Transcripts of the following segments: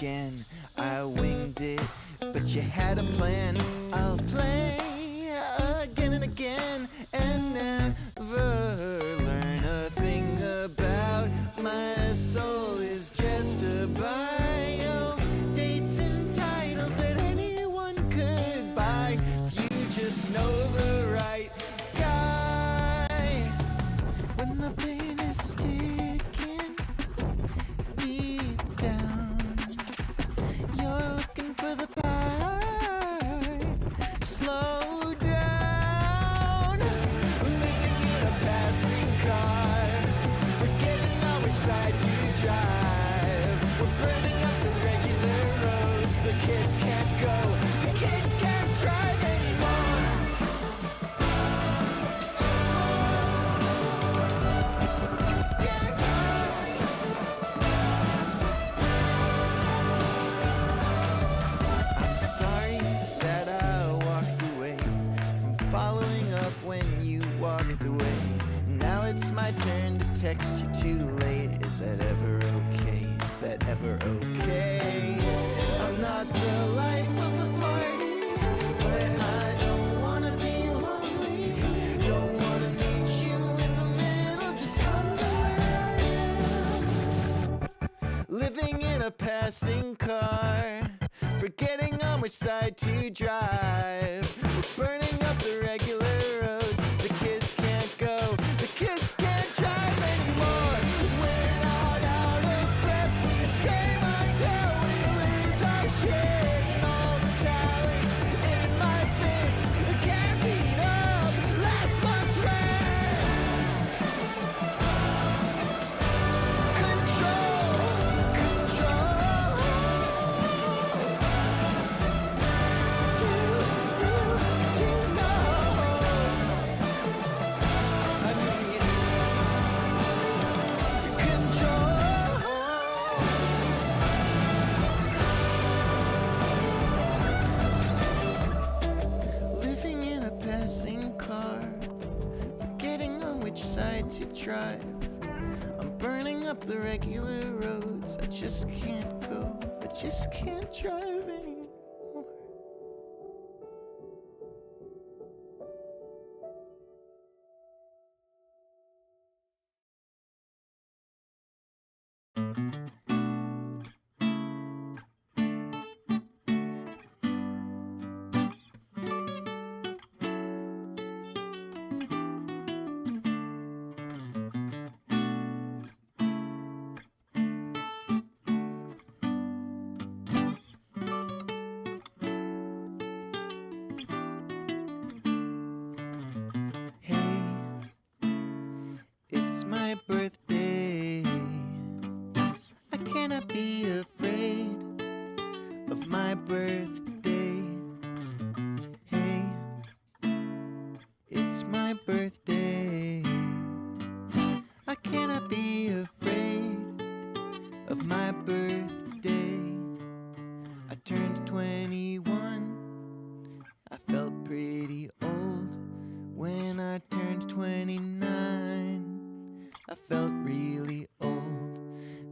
again. I winged it, but you had a plan. I'll play again and again and never learn a thing about my soul. Is just a bio, dates and titles that anyone could buy. If you just know the right guy. When the pain is sticking deep down, you're looking for the pie. Slow down, living in a passing car, forgetting on which side to drive. We're burning up the regular roads. The kids can't go, the kids can't drive anymore. I'm sorry that I walked away from following up when you walked away. Now it's my turn to text you too late. Is that ever okay? Is that ever okay? I'm not the life of the party, but I don't wanna be lonely. Don't wanna meet you in the middle. Just come to where I am. Living in a passing car, forgetting on which side to drive. We're burning up the regular roads. The kids can't go, the kids can't drive anymore. We're not out of breath. We scream until we lose our shit. And all the talent in my fist can't beat up last month's rent. Control, control. You know I need control. Living in a passing car, forgetting on which side to drive. I'm burning up the regular roads. I just can't go, I just can't drive anymore. Hey, it's my birthday. I cannot be afraid of my birthday. Hey, it's my birthday. I cannot be afraid of my birthday. I turned 21. I felt pretty old when I turned 29. I felt really old.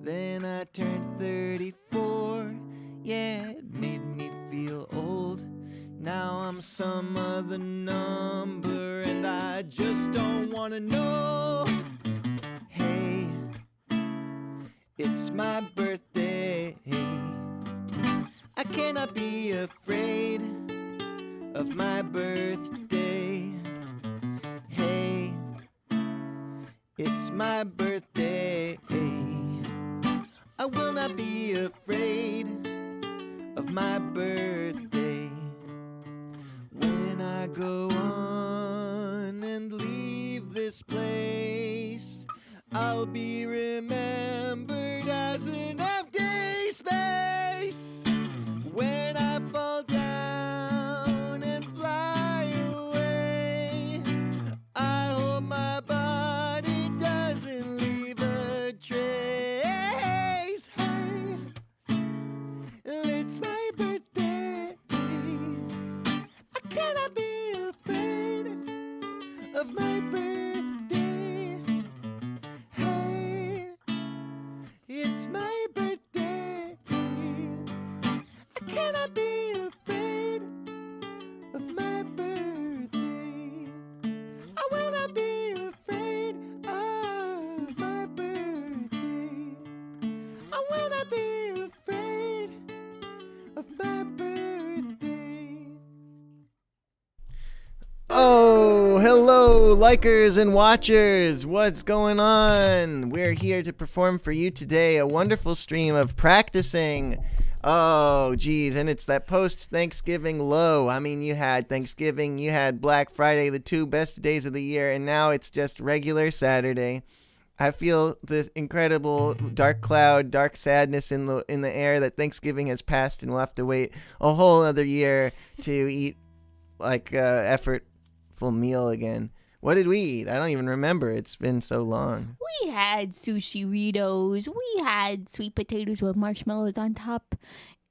Then I turned 34. Yeah, it made me feel old. Now I'm some other number and I just don't wanna know. Hey, it's my birthday. I cannot be afraid of my birthday. Hey, it's my birthday. I will not be afraid of my birthday. When I go on and leave this place, I'll be remembered as an empty space. When I fall down and fly away, I hope my body doesn't leave a trace. Hey, it's my birthday. I cannot be afraid of my birthday. Hey, it's my birthday. Hello, likers and watchers. What's going on? We're here to perform for you today a wonderful stream of practicing. Oh, geez, and it's that post-Thanksgiving low. I mean, you had Thanksgiving, you had Black Friday, the two best days of the year, and now it's just regular Saturday. I feel this incredible dark cloud, dark sadness in the air that Thanksgiving has passed, and we'll have to wait a whole other year to eat like effortful meal again. What did we eat? I don't even remember. It's been so long. We had sushi-ritos. We had sweet potatoes with marshmallows on top.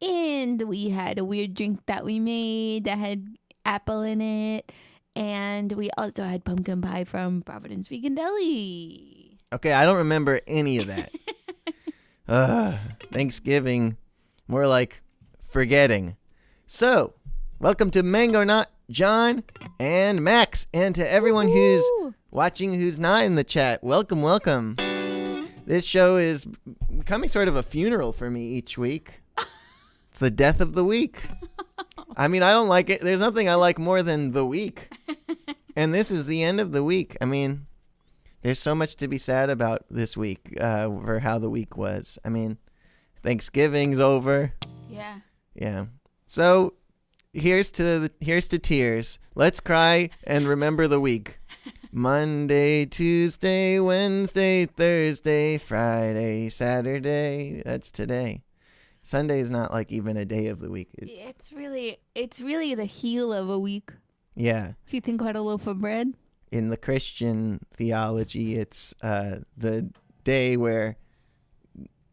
And we had a weird drink that we made that had apple in it. And we also had pumpkin pie from Providence Vegan Deli. Okay, I don't remember any of that. Thanksgiving, more like forgetting. So, welcome to Mango Nut, John, and Max, and to everyone who's watching who's not in the chat. Welcome, welcome. This show is becoming sort of a funeral for me each week. It's the death of the week. I mean, I don't like it. There's nothing I like more than the week. And this is the end of the week. I mean, there's so much to be sad about this week for how the week was. I mean, Thanksgiving's over. Yeah. Yeah. So here's to tears. Let's cry and remember the week. Monday, Tuesday, Wednesday, Thursday, Friday, Saturday. That's today. Sunday is not like even a day of the week. It's really the heel of a week. Yeah. If you think about a loaf of bread. In the Christian theology, it's the day where,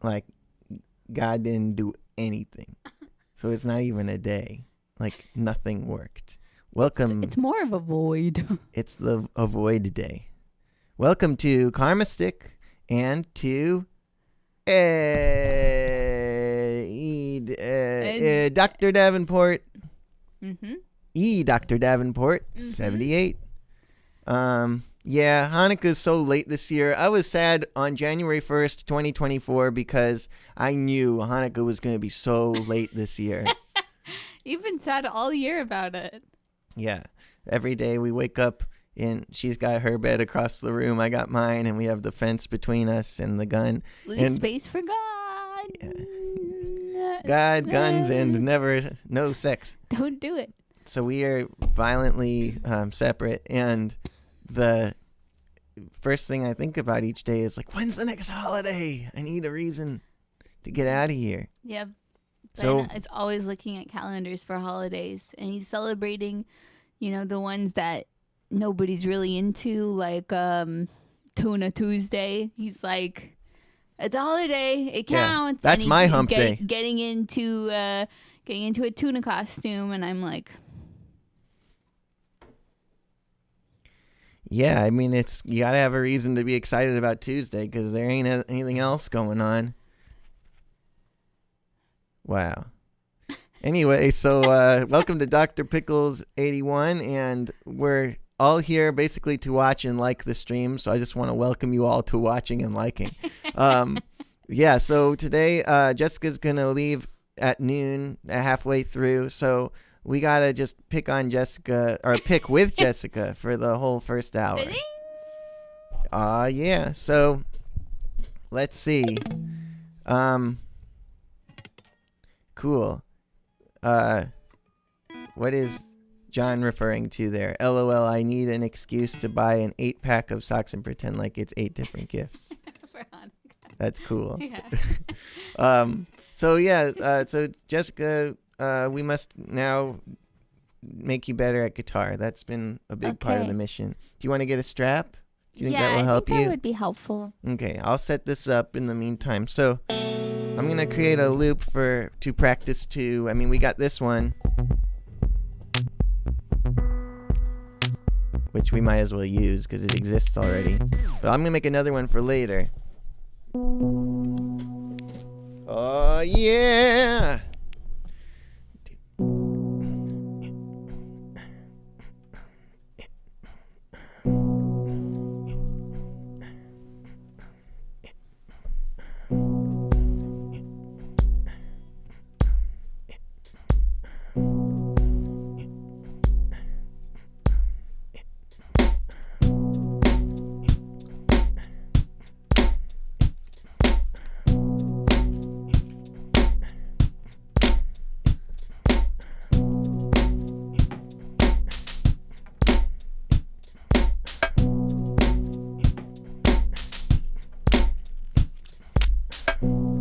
like, God didn't do anything. So it's not even a day. Like, nothing worked. Welcome. It's more of a void. It's the avoid day. Welcome to Karma Stick and to Dr. Davenport. Mm-hmm. Dr. Davenport, 78. Yeah, Hanukkah's so late this year. I was sad on January 1st, 2024 because I knew Hanukkah was going to be so late this year. You've been sad all year about it. Yeah. Every day we wake up and she's got her bed across the room. I got mine, and we have the fence between us and the gun. Leave space for God. Yeah. God, guns, and no sex. Don't do it. So we are violently separate, and the first thing I think about each day is like, when's the next holiday? I need a reason to get out of here. Yep. So it's always looking at calendars for holidays, and he's celebrating, the ones that nobody's really into, like Tuna Tuesday. He's like, it's a holiday, it counts. Yeah, that's my hump day. Getting into a tuna costume, and I'm like, yeah, I mean, you gotta have a reason to be excited about Tuesday because there ain't anything else going on. Wow. Anyway, so welcome to Dr. Pickles 81, and we're all here basically to watch and like the stream. So I just want to welcome you all to watching and liking. Yeah. So today, Jessica's gonna leave at noon, halfway through. So we gotta just pick on Jessica, or pick with Jessica for the whole first hour. Yeah. So let's see. Cool. What is John referring to there? LOL, I need an excuse to buy an 8-pack of socks and pretend like it's 8 different gifts. That's cool. Yeah. So Jessica, we must now make you better at guitar. That's been a big part of the mission. Do you want to get a strap? Do you think that will help you? That would be helpful. Okay, I'll set this up in the meantime. So I'm going to create a loop to practice to. I mean, we got this one, which we might as well use because it exists already. But I'm going to make another one for later. Oh, yeah!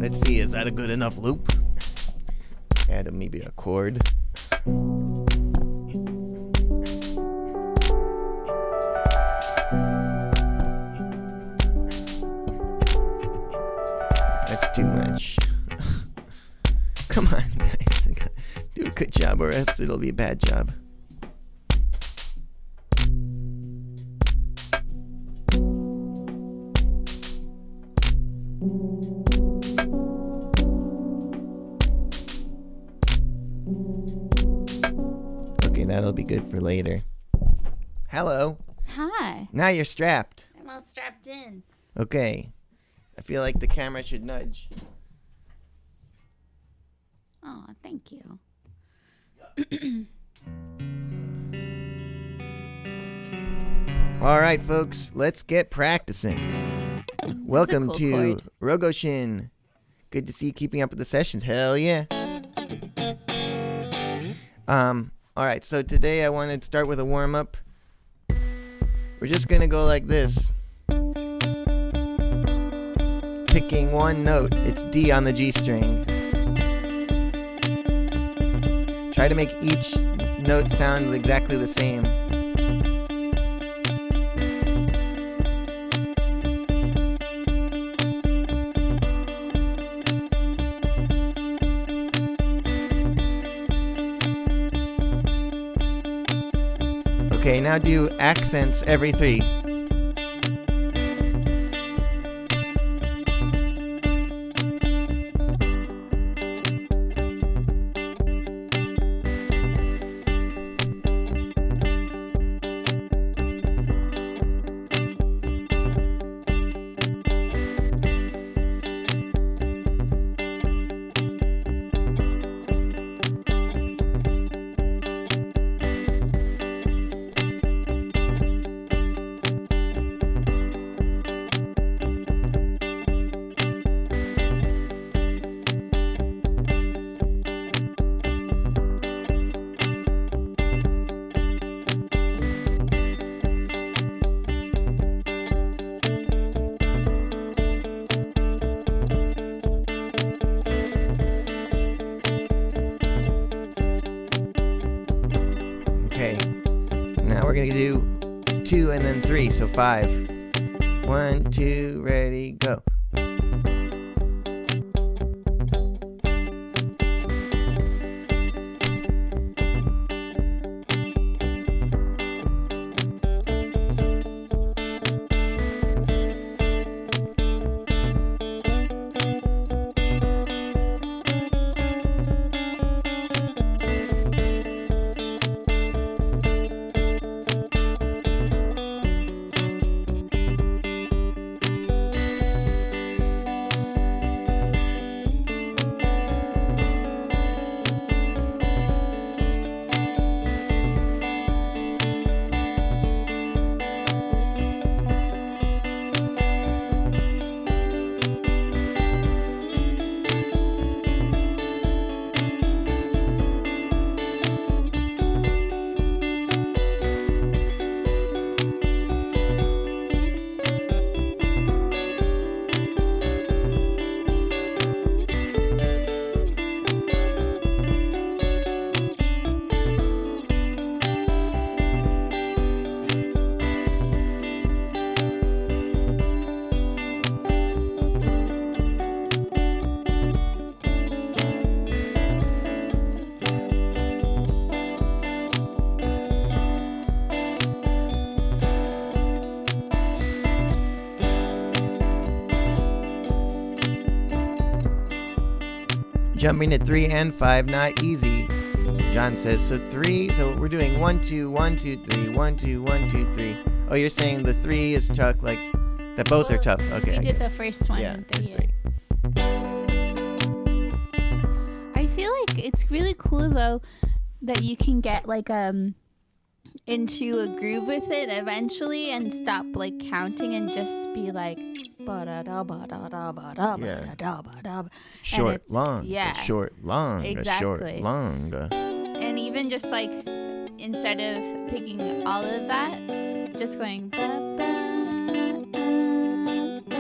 Let's see, is that a good enough loop? Add maybe a chord. That's too much. Come on, guys. Do a good job or else it'll be a bad job. Okay, that'll be good for later. Hello. Hi. Now you're strapped. I'm all strapped in. Okay. I feel like the camera should nudge. Oh, thank you. All right, folks, let's get practicing. Welcome cool to chord. Rogoshin. Good to see you keeping up with the sessions. Hell yeah. All right, so today I wanted to start with a warm-up. We're just gonna go like this. Picking one note. It's D on the G string. Try to make each note sound exactly the same. Okay, now do accents every 3. Okay, now we're gonna do 2 and then 3, so 5. 1, 2, ready, go. Jumping at 3 and 5, not easy. John says, so 3, so we're doing 1, 2, 1, 2, 3, 1, 2, 1, 2, 3. Oh, you're saying the 3 is tough, like, that both are tough. Okay. We did the first one Yeah, and 3. that's right. I feel like it's really cool though that you can get like into a groove with it eventually and stop like counting and just be like ba da da ba da da ba da ba da ba da. Short, long, yeah, short, long, short, exactly. long. And even just like instead of picking all of that, just going ba ba ba ba ba ba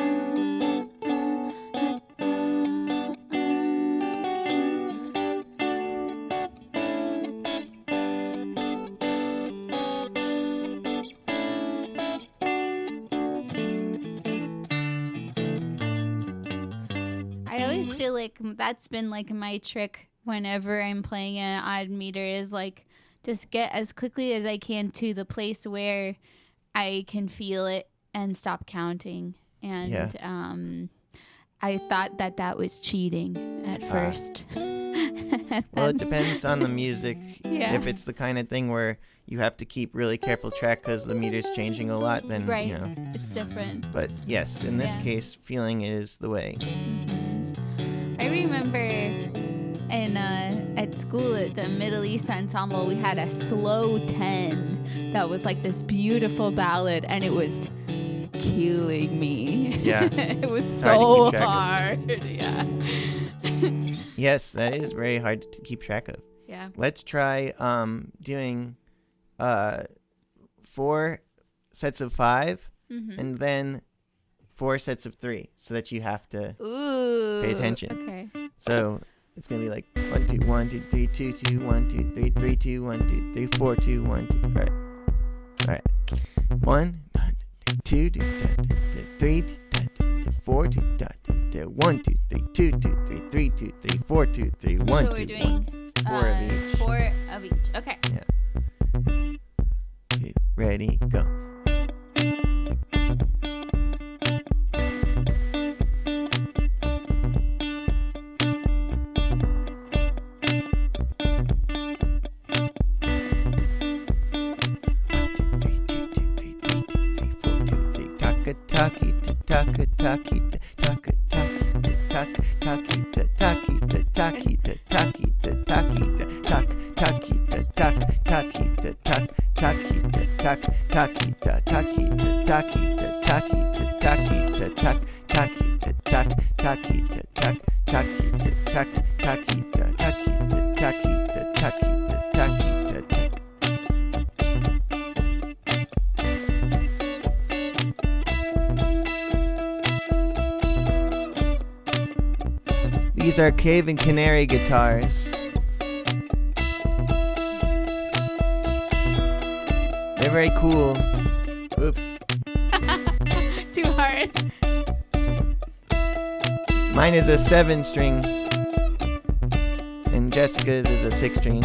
always feel like that's been like my trick whenever I'm playing an odd meter is like just get as quickly as I can to the place where I can feel it and stop counting. And I thought that was cheating at first. Well, it depends on the music. Yeah. If it's the kind of thing where you have to keep really careful track because the meter's changing a lot, then, Right. you know. It's different. But yes, in this Yeah. case, feeling is the way. I remember at school at the Middle East Ensemble, we had a slow 10 that was like this beautiful ballad, and it was killing me. Yeah. It was It's hard to so keep track of. hard. Yeah. Yes, that is very hard to keep track of. Yeah. Let's try doing 4 sets of 5 Mm-hmm. and then 4 sets of 3 so that you have to Ooh. pay attention. Okay. So it's gonna be like 1 2 1 2 3 2 2 1 2 3 3 2 1 2 3 4 2 1 2. All right. 1 2 3 4 2 1 2 3 2 2 3 3 2 3 4 2 3 1 So we're 2 doing 4 of each. 4 of each. Okay. Okay, ready, go. Taki taka taki taka taki taka taki taki taki taki taki tak taki tak taki tak taki tak taki taki taki taki taki tak taki tak taki tak taki tak taki taki taki. These are Cave and Canary guitars. They're very cool. Oops. Too hard. Mine is a 7-string. And Jessica's is a 6-string.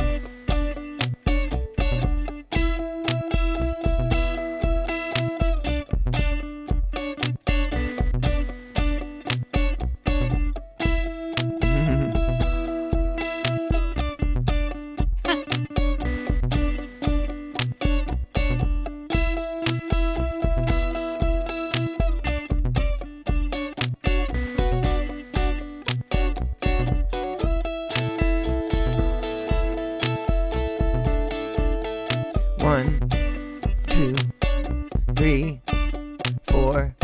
One, 2, 3, 4.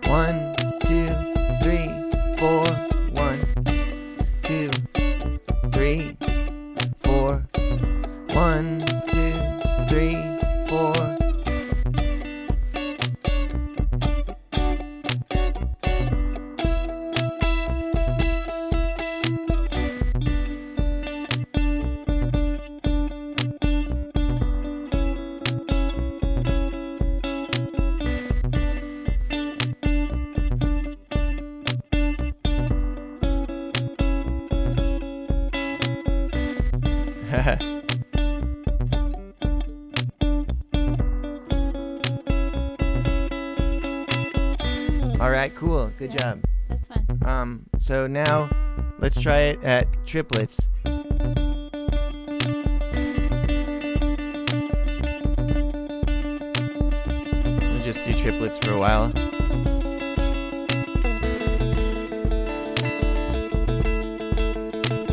1, 2, 3, 4. 1, 2, 3, 4. 1, 2, 3, 4. All right, cool. Good job. That's fun. So now let's try it at triplets. We'll just do triplets for a while.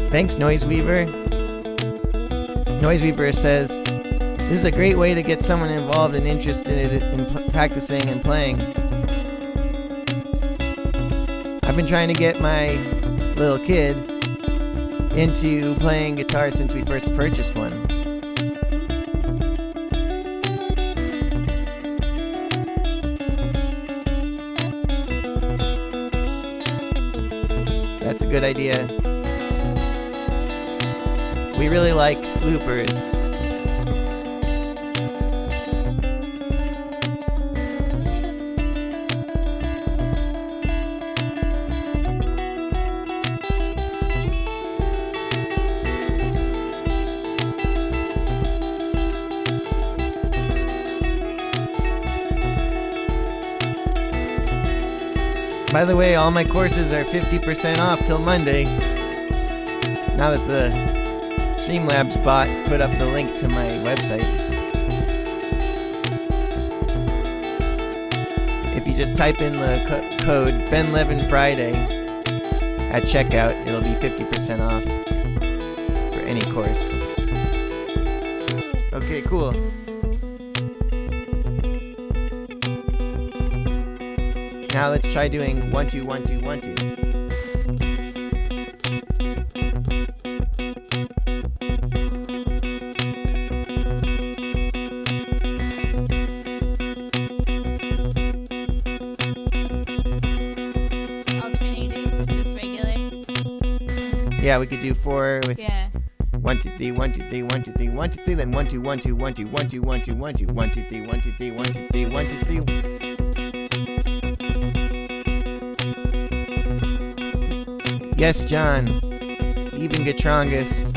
Thanks, Noise Weaver. Noise Weaver says, this is a great way to get someone involved and interested in practicing and playing. I've been trying to get my little kid into playing guitar since we first purchased one. That's a good idea. We really like loopers. By the way, all my courses are 50% off till Monday. Now that the Streamlabs bot put up the link to my website. If you just type in the code Ben Levin Friday at checkout, it'll be 50% off for any course. Okay, cool. Now let's try doing 1 2 1 2 1 2. Alternating, just regular. Yeah, we could do 4 with Yeah. 1 2 3 1 2 3 1 2 3 1 2 3, then 1 2 1 2 1 2 1 2 1 2 1 2 1 2 3 1 2 3 1 2 3 1 2 3. Yes, John. Even Gatrongus.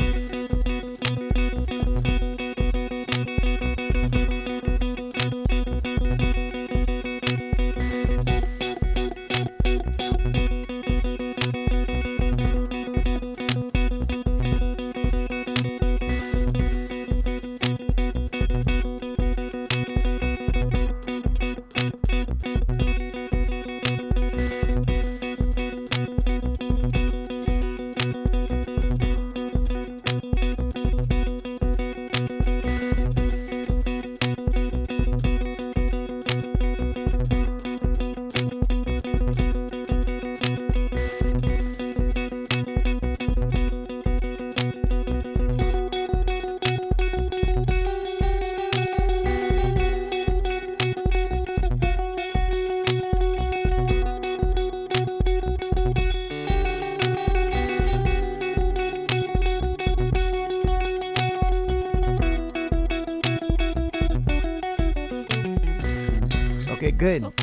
Okay, good. Cool.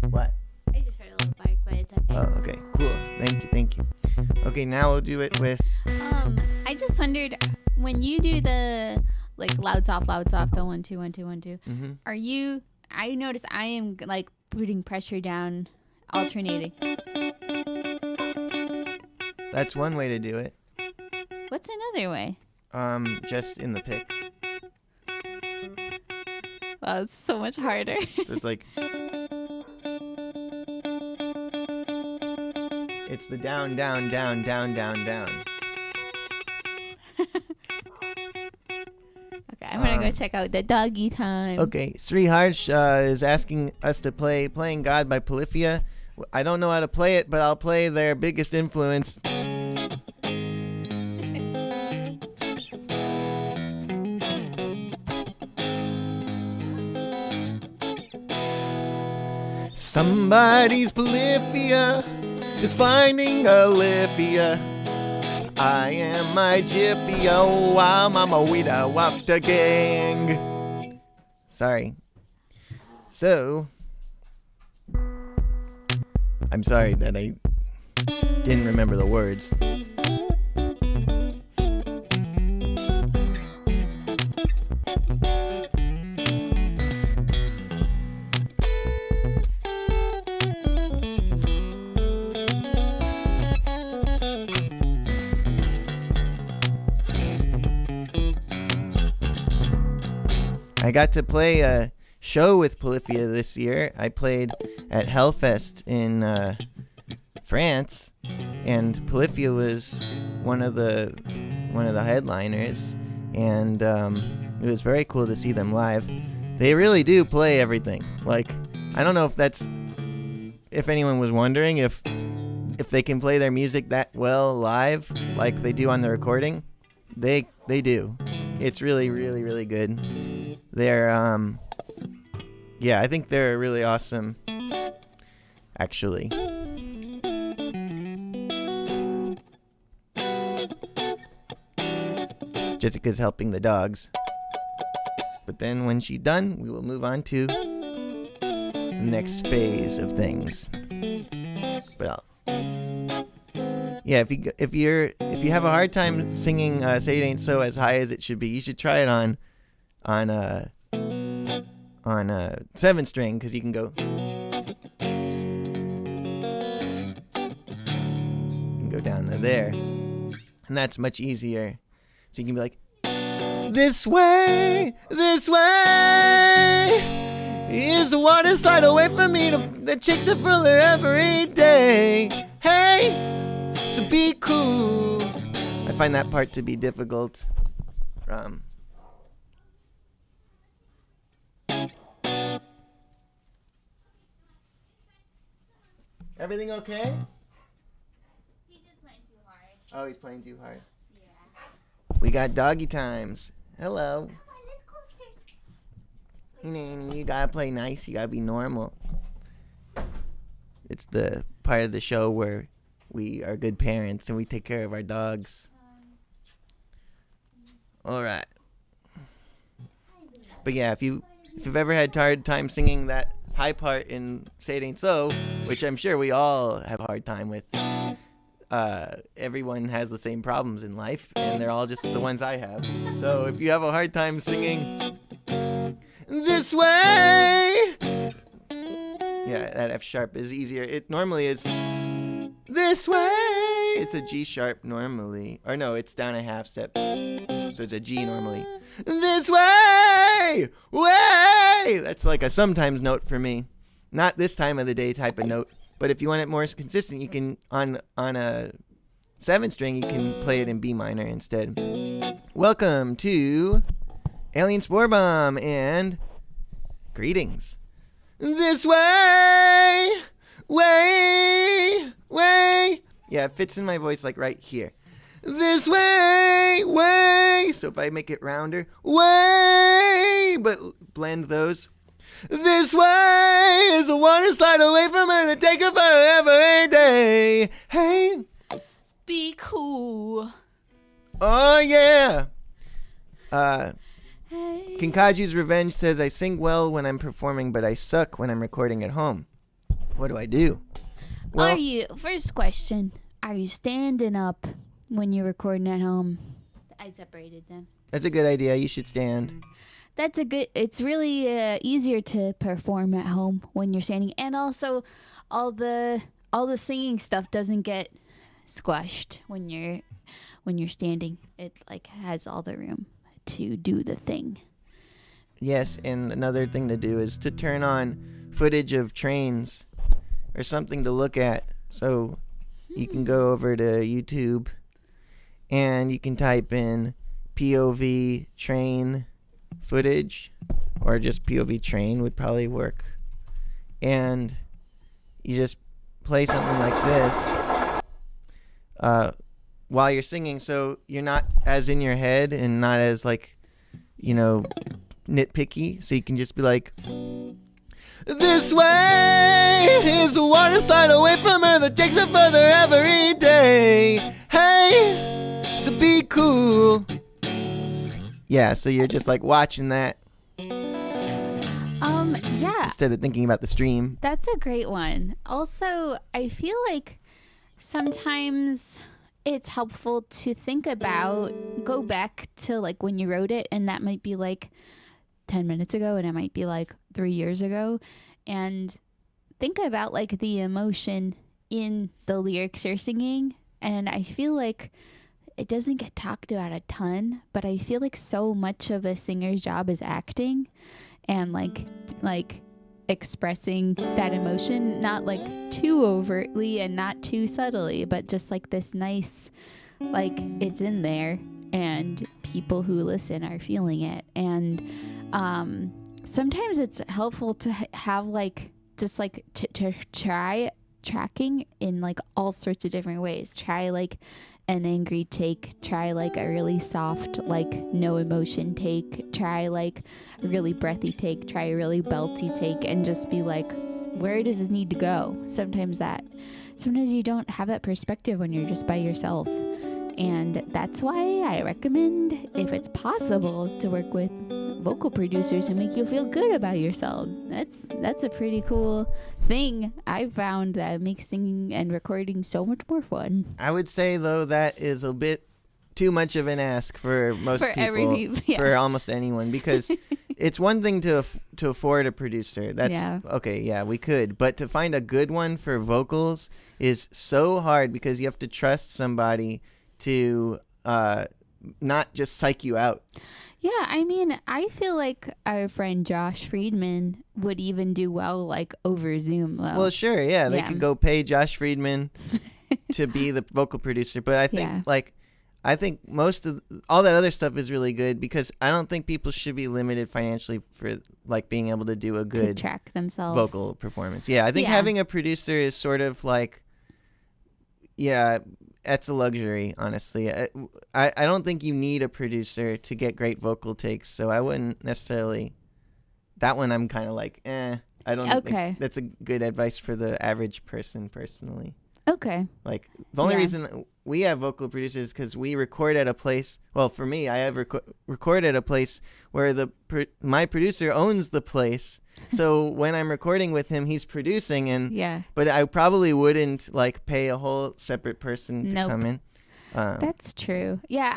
What? I just heard a little bark, but it's okay. Oh, okay, cool. Thank you. Okay, now we'll do it with. I just wondered when you do the like loud soft, the 1 2 1 2 1 2. Mm-hmm. Are you? I notice I am like putting pressure down, alternating. That's one way to do it. What's another way? Just in the pick. Well, it's so much harder. So it's like. It's the down, down, down, down, down, down. Okay, I'm gonna go check out the doggy time. Okay, Sri Harsh is asking us to play Playing God by Polyphia. I don't know how to play it, but I'll play their biggest influence. Somebody's Polyphia is finding Olivia. I am my jippy, oh, I'm a weeda wop the gang. Sorry. So, I'm sorry that I didn't remember the words. I got to play a show with Polyphia this year. I played at Hellfest in France, and Polyphia was one of the headliners, and it was very cool to see them live. They really do play everything. Like, I don't know if anyone was wondering if they can play their music that well live like they do on the recording. They do. It's really, really, really good. They're I think they're really awesome, actually. Jessica's helping the dogs. But then when she's done, we will move on to the next phase of things. Well, yeah, if you have a hard time singing "Say It Ain't So" as high as it should be, you should try it on 7 string, because you can go. go down to there. And that's much easier. So you can be like, this way is the water slide away from me. The chicks are fuller every day. Hey, so be cool. I find that part to be difficult. Everything okay? He's just playing too hard. Oh, he's playing too hard. Yeah. We got doggy times. Hello. Come on, let's go upstairs. You gotta play nice. You gotta be normal. It's the part of the show where we are good parents and we take care of our dogs. All right. But yeah, if you've ever had hard time singing that high part in Say It Ain't So, which I'm sure we all have a hard time with. Everyone has the same problems in life, and they're all just the ones I have. So if you have a hard time singing this way, yeah, that F sharp is easier. It normally is this way. It's a G sharp normally, or no, it's down a half step, so it's a G normally. This way, way. That's like a sometimes note for me, not this time of the day type of note. But if you want it more consistent, you can on a 7 string, you can play it in B minor instead. Welcome to Alien Spore Bomb and greetings. This way, way, way. Yeah, it fits in my voice like right here. This way, way. So if I make it rounder, way, but blend those. This way is a water slide away from her to take her forever every day. Hey. Be cool. Oh, yeah. Hey. Kinkaju's Revenge says, I sing well when I'm performing, but I suck when I'm recording at home. What do I do? Well, First question, are you standing up when you're recording at home? I separated them. that's a good idea. You should stand. It's really easier to perform at home when you're standing. And also all the singing stuff doesn't get squashed when you're standing. It like has all the room to do the thing. Yes, and another thing to do is to turn on footage of trains or something to look at. So you can go over to YouTube and you can type in POV train footage, or just POV train would probably work. And you just play something like this while you're singing, so you're not as in your head and not as like, nitpicky. So you can just be like, this way is a water slide away from her that takes her further every day. Hey, so be cool. Yeah, so you're just like watching that. Yeah. Instead of thinking about the stream. That's a great one. Also, I feel like sometimes it's helpful to go back to like when you wrote it, and that might be like 10 minutes ago, and it might be like 3 years ago, and think about like the emotion in the lyrics you're singing. And I feel like it doesn't get talked about a ton, but I feel like so much of a singer's job is acting and like expressing that emotion, not like too overtly and not too subtly, but just like this nice, like it's in there and people who listen are feeling it. And sometimes it's helpful to have like just like to try tracking in like all sorts of different ways. Try like an angry take, try like a really soft, like no emotion take, try like a really breathy take, try a really belty take, and just be like, where does this need to go? Sometimes you don't have that perspective when you're just by yourself. And that's why I recommend, if it's possible, to work with vocal producers who make you feel good about yourselves. That's a pretty cool thing. I found that makes singing and recording so much more fun. I would say, though, that is a bit too much of an ask for most people, yeah. for almost anyone, because it's one thing to afford a producer. That's Yeah. okay. Yeah, we could, but to find a good one for vocals is so hard because you have to trust somebody to not just psych you out. Yeah, I mean, I feel like our friend Josh Friedman would even do well like over Zoom though. Well, sure, yeah, they Yeah. could go pay Josh Friedman to be the vocal producer, but I think Yeah. I think most of all that other stuff is really good because I don't think people should be limited financially for like being able to do a to good track themselves. vocal performance. Yeah, I think Yeah. having a producer is sort of like, yeah, that's a luxury, honestly. I don't think you need a producer to get great vocal takes, so I wouldn't necessarily. That one I'm kind of like, I don't Okay. think that's a good advice for the average person, personally. Okay. Like, the only Yeah. reason we have vocal producers is because we record at a place. Well, for me, I have record at a place where my producer owns the place. So when I'm recording with him, he's producing, Yeah. but I probably wouldn't like pay a whole separate person to Nope. come in. That's true. Yeah,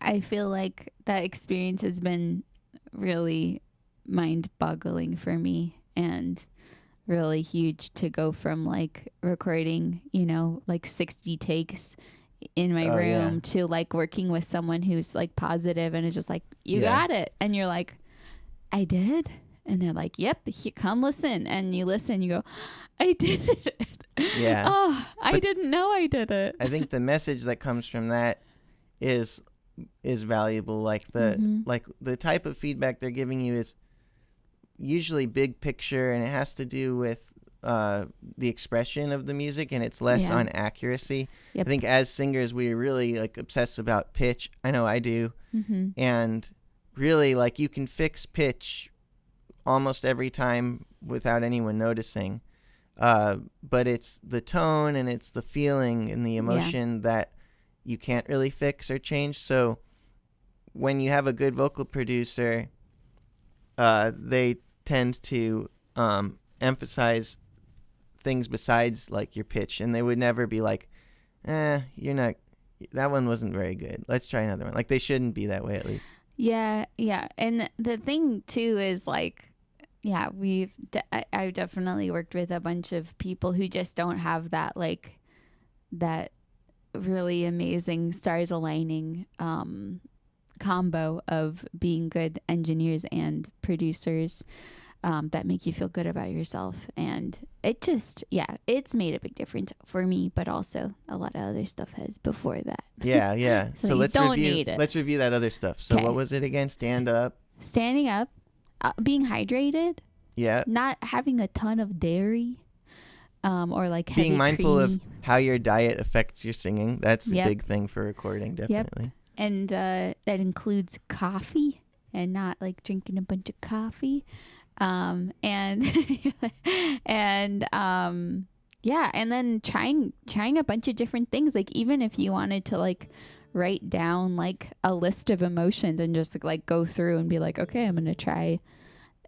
I feel like that experience has been really mind-boggling for me and really huge to go from like recording, like 60 takes in my Oh, room yeah. to like working with someone who's like positive and is just like, you Yeah. got it. And you're like, I did. And they're like, yep, come listen. And you listen, you go, I did it. Yeah. Oh, I But- didn't know I did it. I think the message that comes from that is valuable. Like the type of feedback they're giving you is usually big picture, and it has to do with the expression of the music, and it's less Yeah. on accuracy. Yep. I think as singers we really like obsess about pitch. I know I do. Mm-hmm. And really, like, you can fix pitch almost every time without anyone noticing. But it's the tone and it's the feeling and the emotion that you can't really fix or change. So when you have a good vocal producer, they tend to emphasize things besides like your pitch, and they would never be like, you're not, that one wasn't very good, let's try another one. Like, they shouldn't be that way, at least. Yeah. And the thing too is like, yeah, I've definitely worked with a bunch of people who just don't have that, like, that really amazing stars aligning combo of being good engineers and producers that make you feel good about yourself. And it just, it's made a big difference for me, but also a lot of other stuff has before that. Yeah. So you don't need it. Let's review that other stuff. So 'Kay. what was it again? Stand up. Standing up, being hydrated, Yeah. not having a ton of dairy, or like heavy Being mindful creamy. of how your diet affects your singing. That's Yep. a big thing for recording, definitely. And that includes coffee and not like drinking a bunch of coffee. And then trying a bunch of different things. Like, even if you wanted to like write down like a list of emotions and just like go through and be like, okay, I'm going to try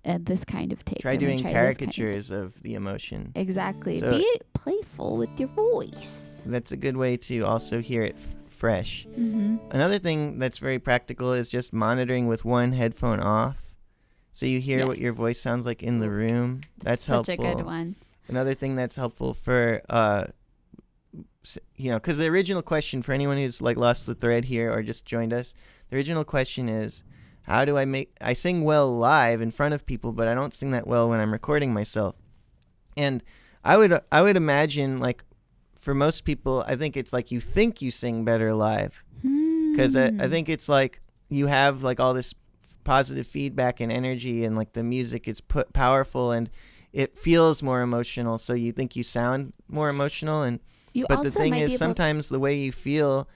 this kind of take. Try I'm gonna doing try this kind of- caricatures of the emotion. Exactly. So- Be playful with your voice. That's a good way to also hear it fresh. Mm-hmm. Another thing that's very practical is just monitoring with one headphone off, so you hear what your Yes. voice sounds like in the room. That's Such helpful. a good one. Another thing that's helpful for because the original question, for anyone who's like lost the thread here or just joined us, the original question is, how do I sing well live in front of people, but I don't sing that well when I'm recording myself. And I would imagine, like, for most people, I think it's like you think you sing better live, because I think it's like you have like all this positive feedback and energy, and like the music is powerful and it feels more emotional, so you think you sound more emotional. And but the thing is, sometimes the way you feel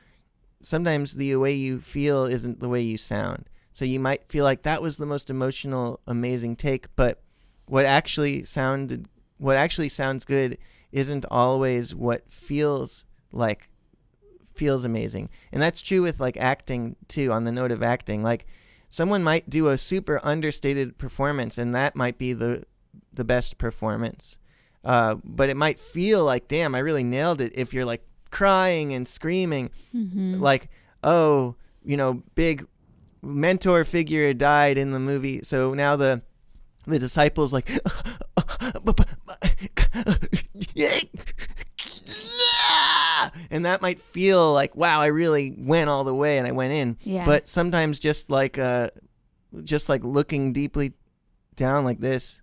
isn't the way you sound. So you might feel like that was the most emotional, amazing take, but what actually sounds good isn't always what feels amazing. And that's true with like acting too. On the note of acting, like, someone might do a super understated performance, and that might be the best performance. But it might feel like, damn, I really nailed it, if you're like crying and screaming, Mm-hmm. like, oh, big mentor figure died in the movie, so now the disciples like and that might feel like, wow, I really went all the way and I went in. Yeah. But sometimes just like looking deeply down like this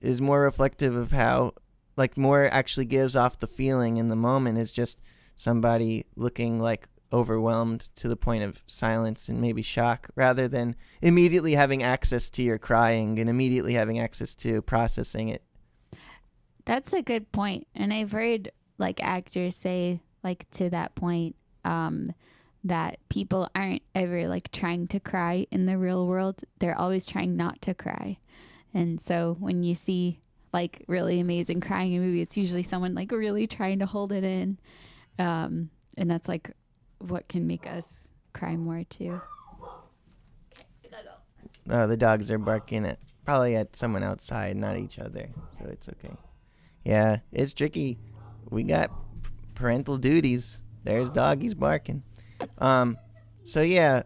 is more reflective of how, like, more actually gives off the feeling in the moment is just somebody looking like overwhelmed to the point of silence and maybe shock, rather than immediately having access to your crying and immediately having access to processing it. That's a good point. And I've heard like actors say like to that point that people aren't ever like trying to cry in the real world. They're always trying not to cry. And so when you see like really amazing crying in a movie, it's usually someone like really trying to hold it in. And that's like what can make us cry more too. Okay, we gotta go. The dogs are barking probably at someone outside, not each other. So it's okay. Yeah, it's tricky. We got parental duties. There's doggies barking. So yeah,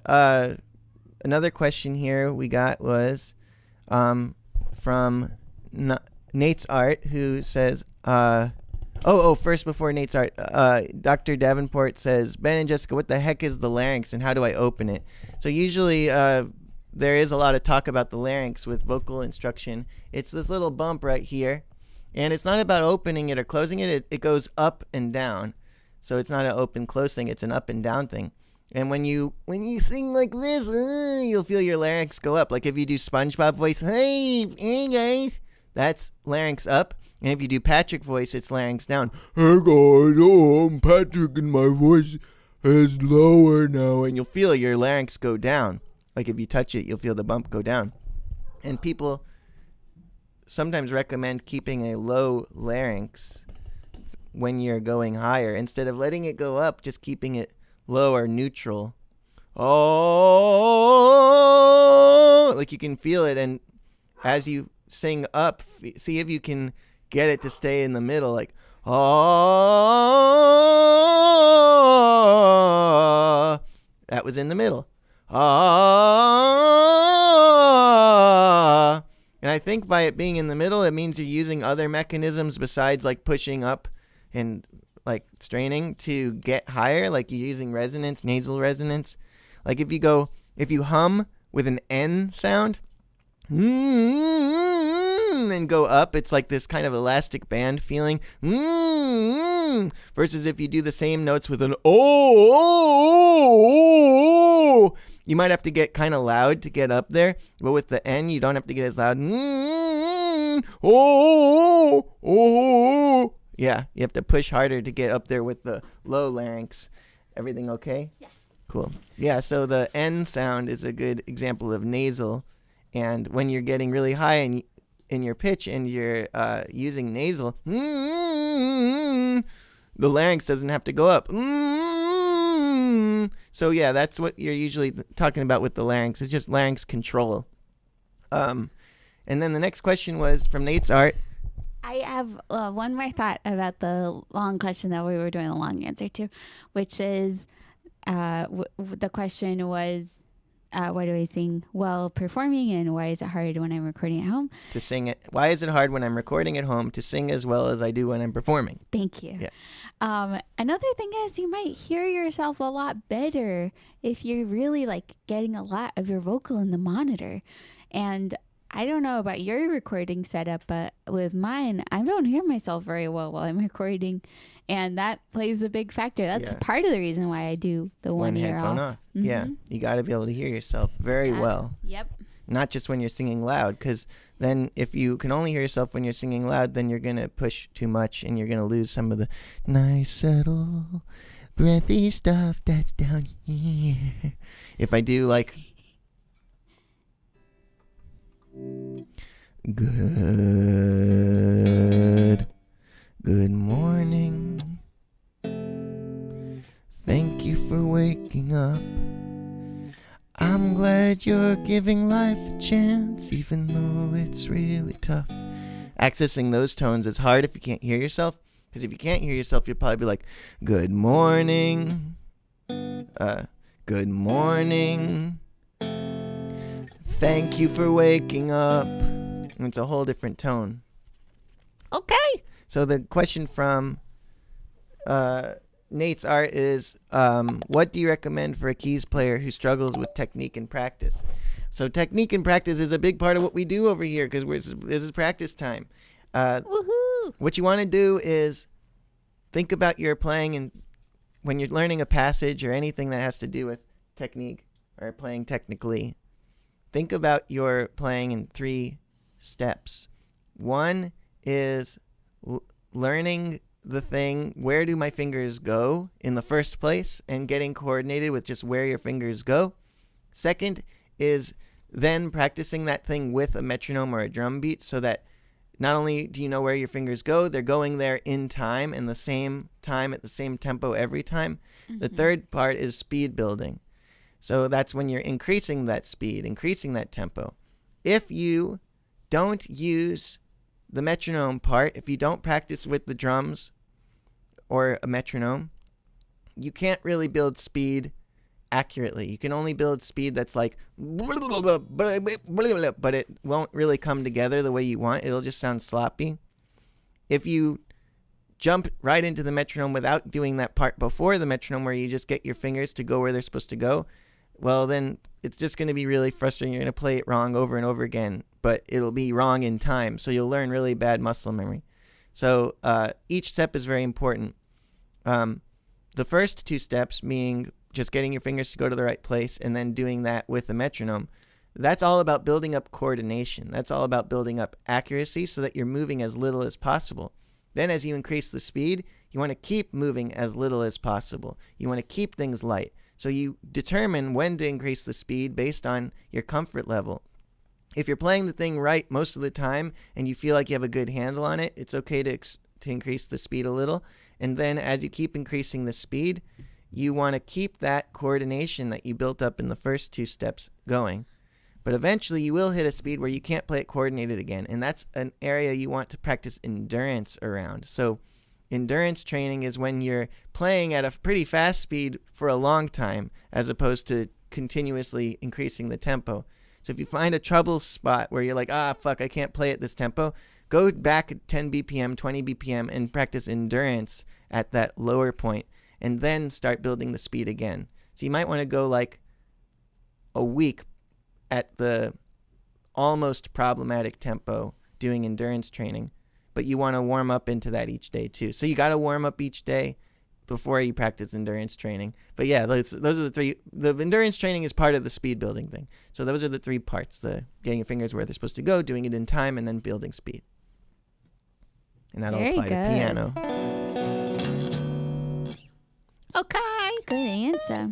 another question here we got was from Nate's Art, who says, first before Nate's Art, Dr. Davenport says, Ben and Jessica, what the heck is the larynx and how do I open it? So usually there is a lot of talk about the larynx with vocal instruction. It's this little bump right here. And it's not about opening it or closing it. It goes up and down. So it's not an open close thing. It's an up and down thing. And when you sing like this, you'll feel your larynx go up. Like if you do SpongeBob voice, hey guys, that's larynx up. And if you do Patrick voice, it's larynx down. Hey guys, I'm Patrick and my voice is lower now. And you'll feel your larynx go down. Like if you touch it, you'll feel the bump go down. And people sometimes recommend keeping a low larynx when you're going higher. Instead of letting it go up, just keeping it low or neutral. Oh, like you can feel it. And as you sing up, see if you can get it to stay in the middle. Like, oh, that was in the middle. Oh. And I think by it being in the middle, it means you're using other mechanisms besides like pushing up and like straining to get higher. Like you're using resonance, nasal resonance. Like if you hum with an N sound and go up, it's like this kind of elastic band feeling. Versus if you do the same notes with an oh, you might have to get kind of loud to get up there, but with the N, you don't have to get as loud. Yeah, you have to push harder to get up there with the low larynx. Everything okay? Yeah. Cool. Yeah, so the N sound is a good example of nasal, and when you're getting really high in your pitch and you're using nasal, the larynx doesn't have to go up. So yeah, that's what you're usually talking about with the larynx. It's just larynx control. And then the next question was from Nate's Art. I have one more thought about the long question that we were doing a long answer to, which is the question was, why do I sing while performing, and why is it hard when I'm recording at home? To sing it. Why is it hard when I'm recording at home to sing as well as I do when I'm performing? Thank you. Yeah. Another thing is you might hear yourself a lot better if you're really like getting a lot of your vocal in the monitor. And I don't know about your recording setup, but with mine, I don't hear myself very well while I'm recording. And that plays a big factor. That's part of the reason why I do the one ear headphone off. Mm-hmm. Yeah, you got to be able to hear yourself very well. Yep. Not just when you're singing loud, because then if you can only hear yourself when you're singing loud, then you're going to push too much and you're going to lose some of the nice, subtle, breathy stuff that's down here. If I do like... Good morning. Thank you for waking up. I'm glad you're giving life a chance, even though it's really tough. Accessing those tones is hard if you can't hear yourself, because if you can't hear yourself, you'll probably be like, good morning. Good morning. Thank you for waking up. It's a whole different tone. Okay. So the question from Nate's art is, what do you recommend for a keys player who struggles with technique and practice? So technique and practice is a big part of what we do over here because this is practice time. Woohoo! What you want to do is think about your playing, and when you're learning a passage or anything that has to do with technique or playing technically, think about your playing in 3 steps. One is learning the thing, where do my fingers go in the first place, and getting coordinated with just where your fingers go. Second is then practicing that thing with a metronome or a drum beat so that not only do you know where your fingers go, they're going there in time, in the same time, at the same tempo every time. Mm-hmm. The third part is speed building. So that's when you're increasing that speed, increasing that tempo. If you don't use the metronome part, if you don't practice with the drums or a metronome, you can't really build speed accurately. You can only build speed that's like, but it won't really come together the way you want. It'll just sound sloppy. If you jump right into the metronome without doing that part before the metronome where you just get your fingers to go where they're supposed to go, well, then it's just going to be really frustrating. You're going to play it wrong over and over again, but it'll be wrong in time. So you'll learn really bad muscle memory. So each step is very important. The first 2 steps being just getting your fingers to go to the right place and then doing that with the metronome, that's all about building up coordination. That's all about building up accuracy so that you're moving as little as possible. Then as you increase the speed, you want to keep moving as little as possible. You want to keep things light. So you determine when to increase the speed based on your comfort level. If you're playing the thing right most of the time and you feel like you have a good handle on it, it's okay to increase the speed a little. And then as you keep increasing the speed, you want to keep that coordination that you built up in the first 2 steps going. But eventually you will hit a speed where you can't play it coordinated again. And that's an area you want to practice endurance around. So endurance training is when you're playing at a pretty fast speed for a long time as opposed to continuously increasing the tempo. So if you find a trouble spot where you're like, fuck, I can't play at this tempo, go back at 10 BPM, 20 BPM, and practice endurance at that lower point, and then start building the speed again. So you might want to go like a week at the almost problematic tempo doing endurance training, but you want to warm up into that each day too. So you got to warm up each day before you practice endurance training. But yeah, those are the 3. The endurance training is part of the speed building thing. So those are the 3 parts: the getting your fingers where they're supposed to go, doing it in time, and then building speed. And that'll Very apply good. to piano. Okay. Good answer.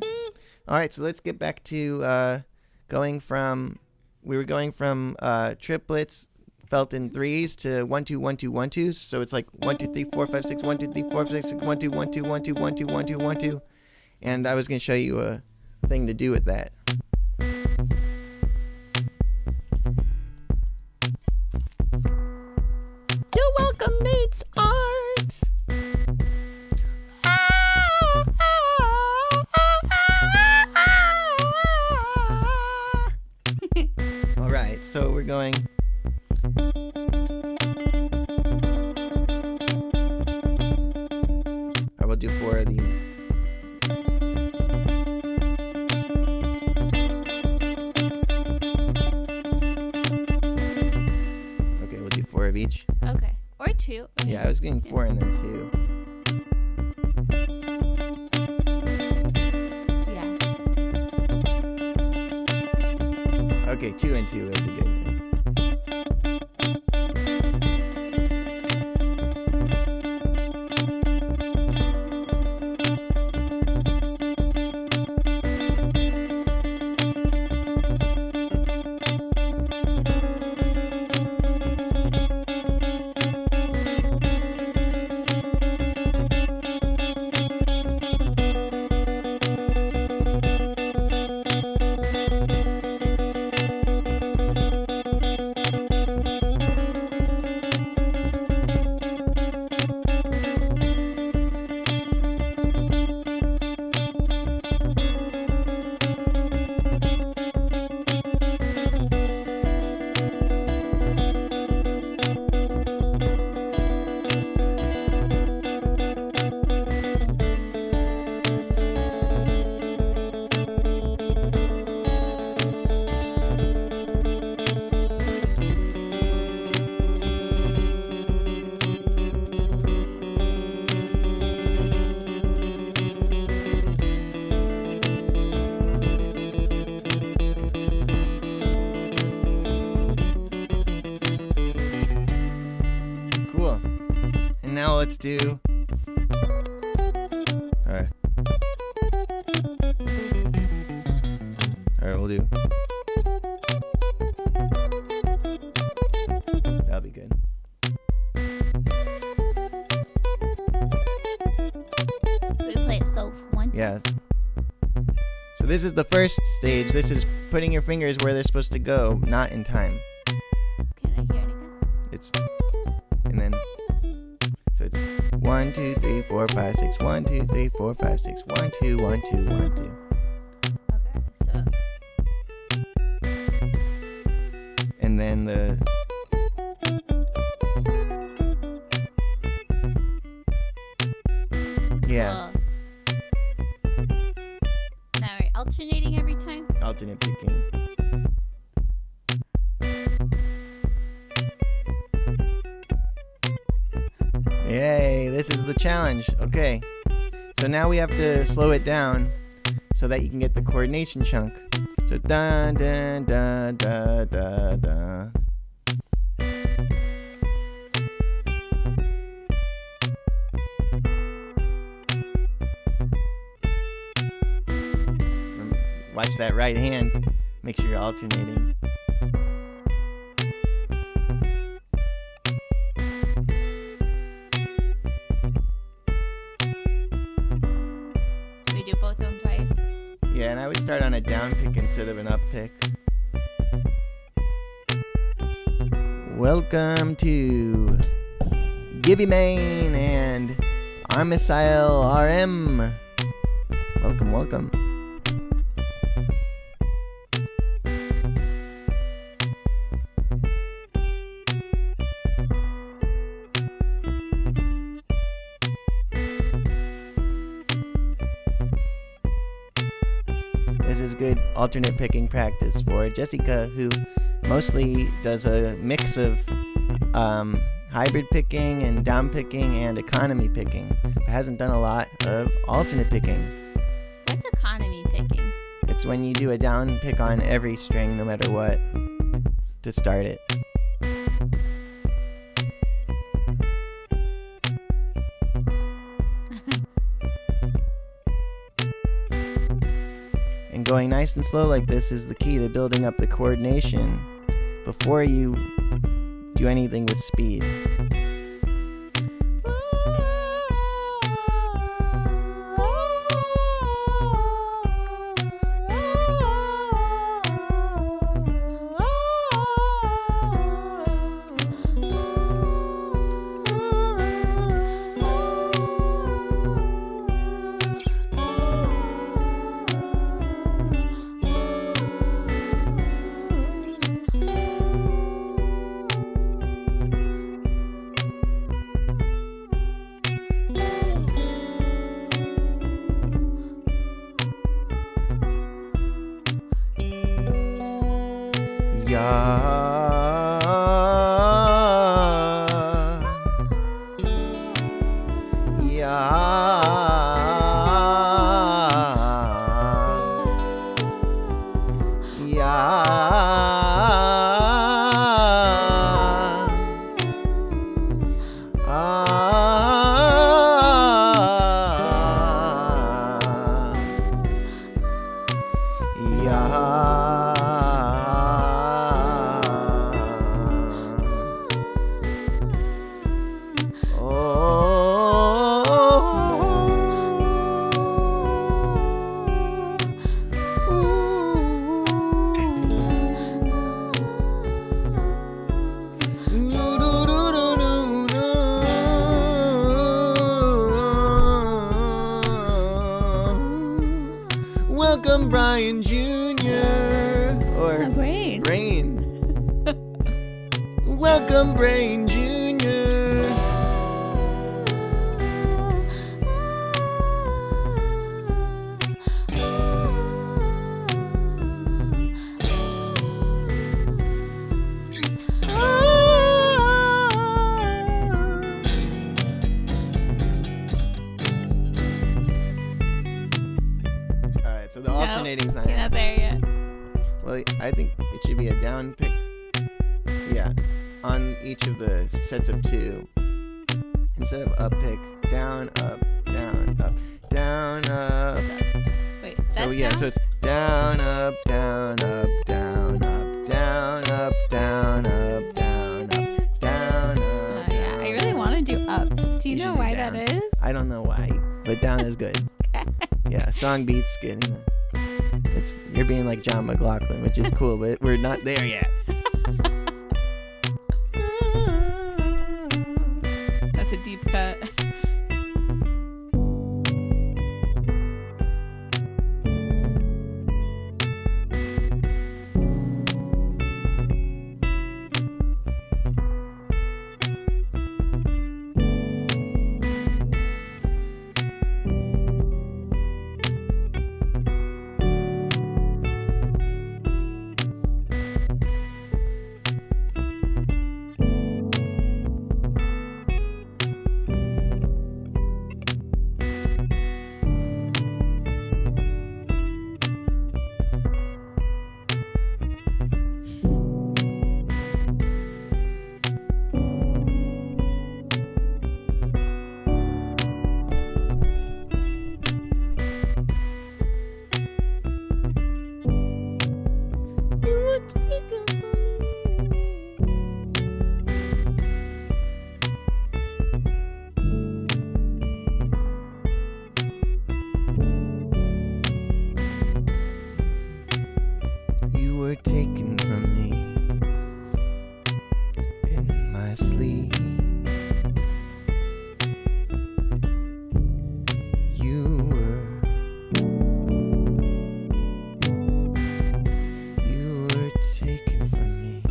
All right, so let's get back to going from triplets felt in 3s to 1 2 1 2 1 2s. So it's like 1 2 3 4 5 6 1 2 3 4 5 6 1 2 1 2 1 2 1 2 1 2 1 2. And I was going to show you a thing to do with that. You're welcome, Nate's art. All right, so we're going. I will do 4 of these. Okay, we'll do 4 of each. Okay. Or 2. Okay. Yeah, I was getting 4 and then 2. Yeah. Okay, 2 and 2 would be good. let's do. Alright. Alright, we'll do. That'll be good. We play it so one. Yeah. So this is the first stage. This is putting your fingers where they're supposed to go, not in time. Can I hear it again? It's and then so it's 1 2 3 4 5 6 1 2 3 4 5 6 1 2 1 2 1 2. Okay, so And then the yeah, now we're alternating every time. alternate picking. Yay, this is the challenge. Okay. So now we have to slow it down so that you can get the coordination chunk. So da da da da da da. Watch that right hand. Make sure you're alternating. Do we do both of them twice? Yeah, and I would start on a down pick instead of an up pick. Welcome to Gibby Main and Armissile RM. Welcome, welcome. This is good alternate picking practice for Jessica, who mostly does a mix of hybrid picking and down picking and economy picking, but hasn't done a lot of alternate picking. What's economy picking? It's when you do a down pick on every string, no matter what, to start it. And going nice and slow like this is the key to building up the coordination before you do anything with speed. Welcome, Brian Jr. Or Brain. Brain. Welcome, Brain Jr. Alright, so the alternating's not Not there yet. Well, I think it should be a down pick. Yeah, on each of the sets of two. instead of up pick, down, up, down, up, down, up. Wait, that's So yeah, down? so it's down, up, down, up, down, up, down, up, down, up, down, up, down, up. Yeah, I really want to do up. Do you know should do why down. that is? I don't know why, but down is good. Yeah, strong beats, good. You're being like John McLaughlin, which is cool, but we're not there yet. That's a deep cut. You were taken from me in my sleep. You were taken from me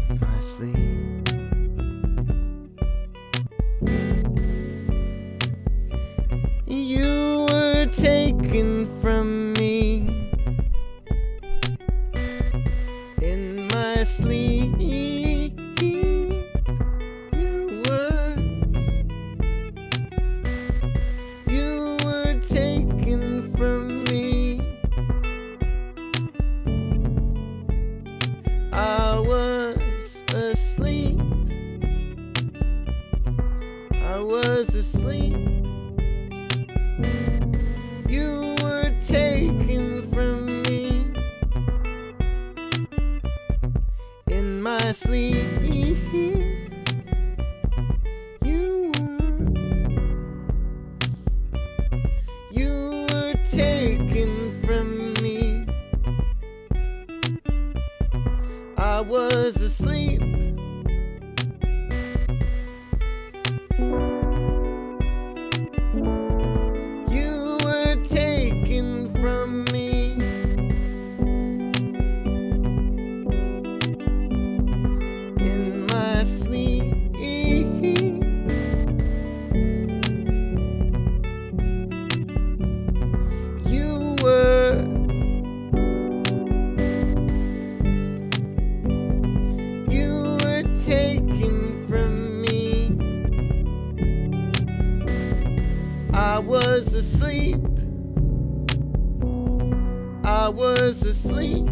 in my sleep. You were taken from me in my sleep. You were taken from me. I was asleep. I was asleep. You were taken from me in my sleep. You were taken from me. I was asleep. You were taken from me in my sleep. You were taken from me. I was asleep. I was asleep.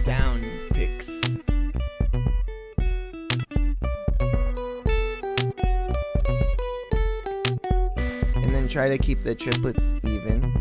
Down picks. And then try to keep the triplets even.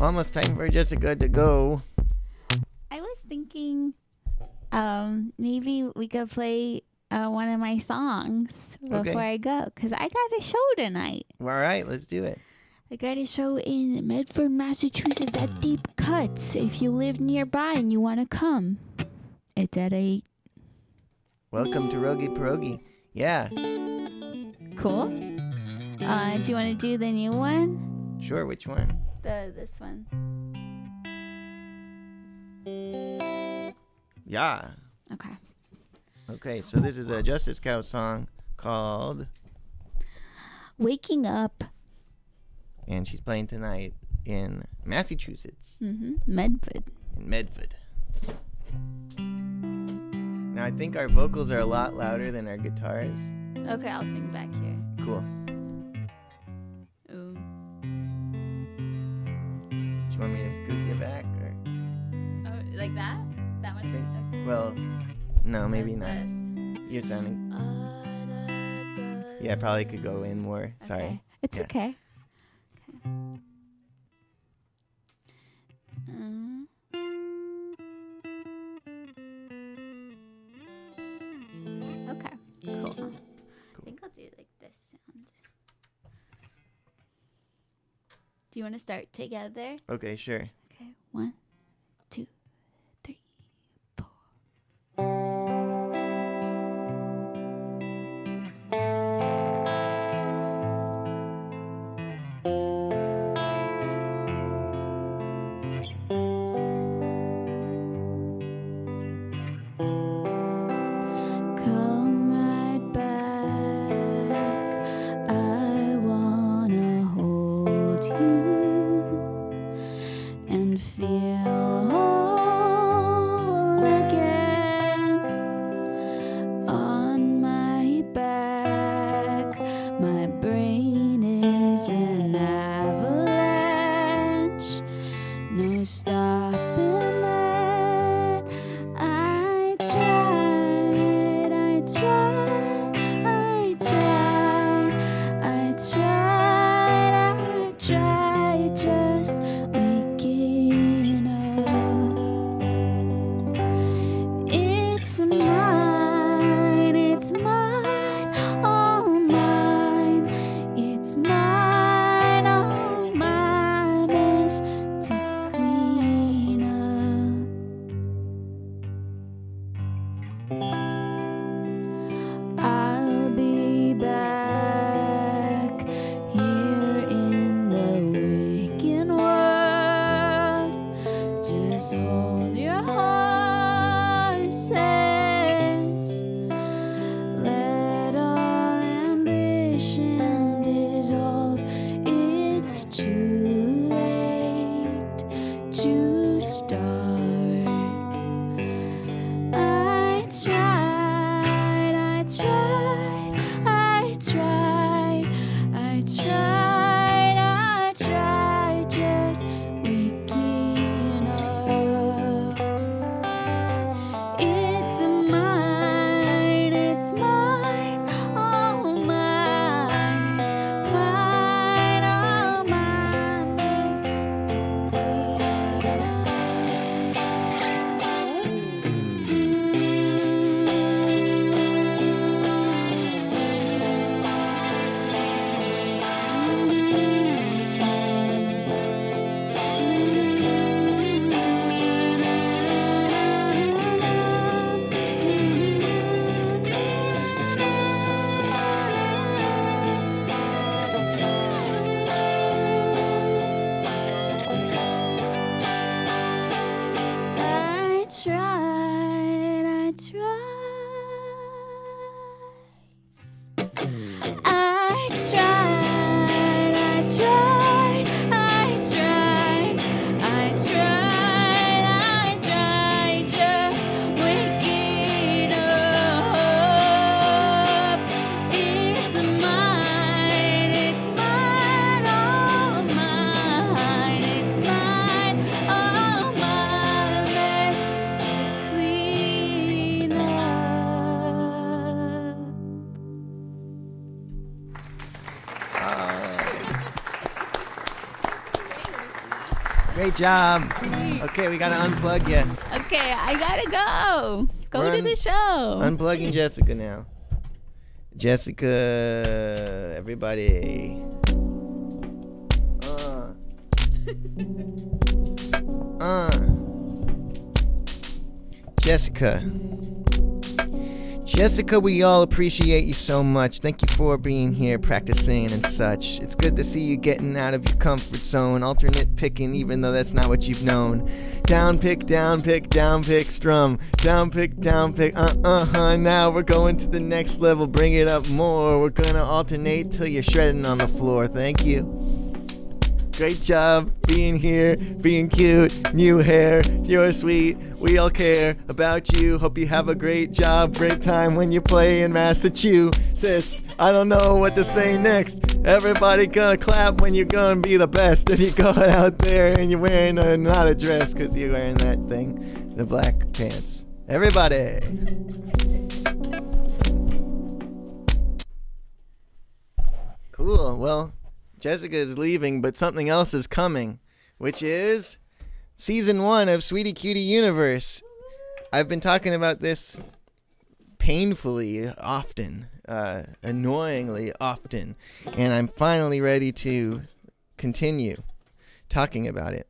almost time for Jessica to go. I was thinking, maybe we could play one of my songs before I go, because I got a show tonight. All right, let's do it. I got a show in Medford, Massachusetts at Deep Cuts. If you live nearby and you want to come, it's at 8. Welcome to Rogi Pierogi. Yeah, Cool. Do you want to do the new one? sure. Which one? This one. Yeah. Okay. Okay, so this is a Justice Cow song called, Waking Up. and she's playing tonight in Massachusetts, Medford. in Medford. Now, I think our vocals are a lot louder than our guitars. Okay, I'll sing back here. Cool. Ooh. Do you want me to scoot you back? Or? Oh, like that? That much? Think- Okay. Well, no, maybe What's not. this? You're sounding... Yeah, probably could go in more. Sorry. Okay. It's Yeah. okay. Okay. Cool. I think I'll do like this sound. Do you want to start together? Okay, sure. Okay. 1, 2, 3, 4. Come right back. I wanna hold you and feel whole again. On my back, my brain is an avalanche. No stopping it. I tried, I tried, I tried, I tried, I tried just waking up. It's mine, all mine. It's mine, all my mess to clean up. I'll be back here in the waking world. Just hold your horses. Let all ambition dissolve. It's too late to start. I tried, I tried, I tried, I tried, I tried just waking up. It's mine, all mine. It's mine, all mine. Mess to clean I tried, I tried. I tried, I tried, I tried, I tried, I tried just waking up. It's mine, all mine. It's mine, all my mess to clean up. Great job. Okay, we gotta unplug you. Okay, I gotta go. Go We're to the show. Unplugging Jessica now. Jessica, everybody. Jessica, we all appreciate you so much. Thank you for being here, practicing and such. It's good to see you getting out of your comfort zone, alternate picking even though that's not what you've known. Down pick, down pick, down pick, strum. Down pick, now we're going to the next level, bring it up more. We're gonna alternate till you're shredding on the floor. Thank you. Great job being here, being cute, new hair, you're sweet, we all care about you. Hope you have a great job, great time when you play in Massachusetts. I don't know what to say next. Everybody gonna clap when you're gonna be the best. And you go out there and you're wearing not a dress because you're wearing that thing, the black pants. Everybody. Cool, well. Jessica is leaving, but something else is coming, which is season 1 of Sweetie Cutie Universe. I've been talking about this painfully often, annoyingly often, and I'm finally ready to continue talking about it.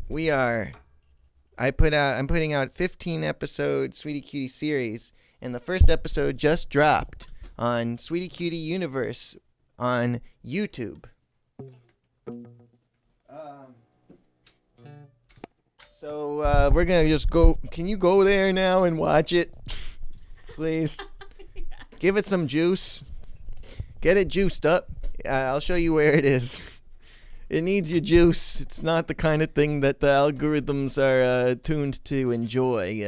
I'm putting out 15 episode Sweetie Cutie series, and the first episode just dropped on Sweetie Cutie Universe on YouTube. So we're gonna just go. Can you go there now and watch it, please? Give it some juice. Get it juiced up. I'll show you where it is. It needs your juice. It's not the kind of thing that the algorithms are tuned to enjoy.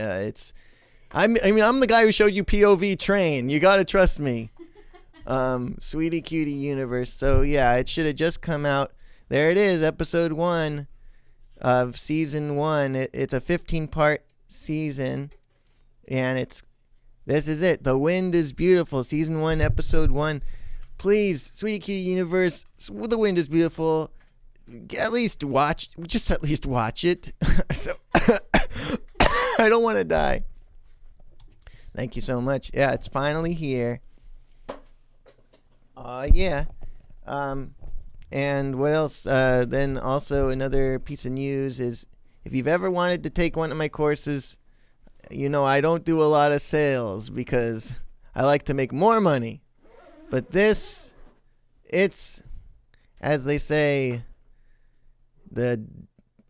I'm the guy who showed you POV Train. You gotta trust me. Sweetie Cutie Universe. So yeah, it should have just come out. There it is, episode 1 of season 1. It's a 15-part season, and this is it. The Wind is Beautiful, season 1, episode 1. Please, Sweetie Cutie Universe, The Wind is Beautiful. At least watch it. So, I don't want to die. Thank you so much. Yeah, it's finally here. Yeah. And what else? Then also another piece of news is if you've ever wanted to take one of my courses, I don't do a lot of sales because I like to make more money. But it's, as they say, the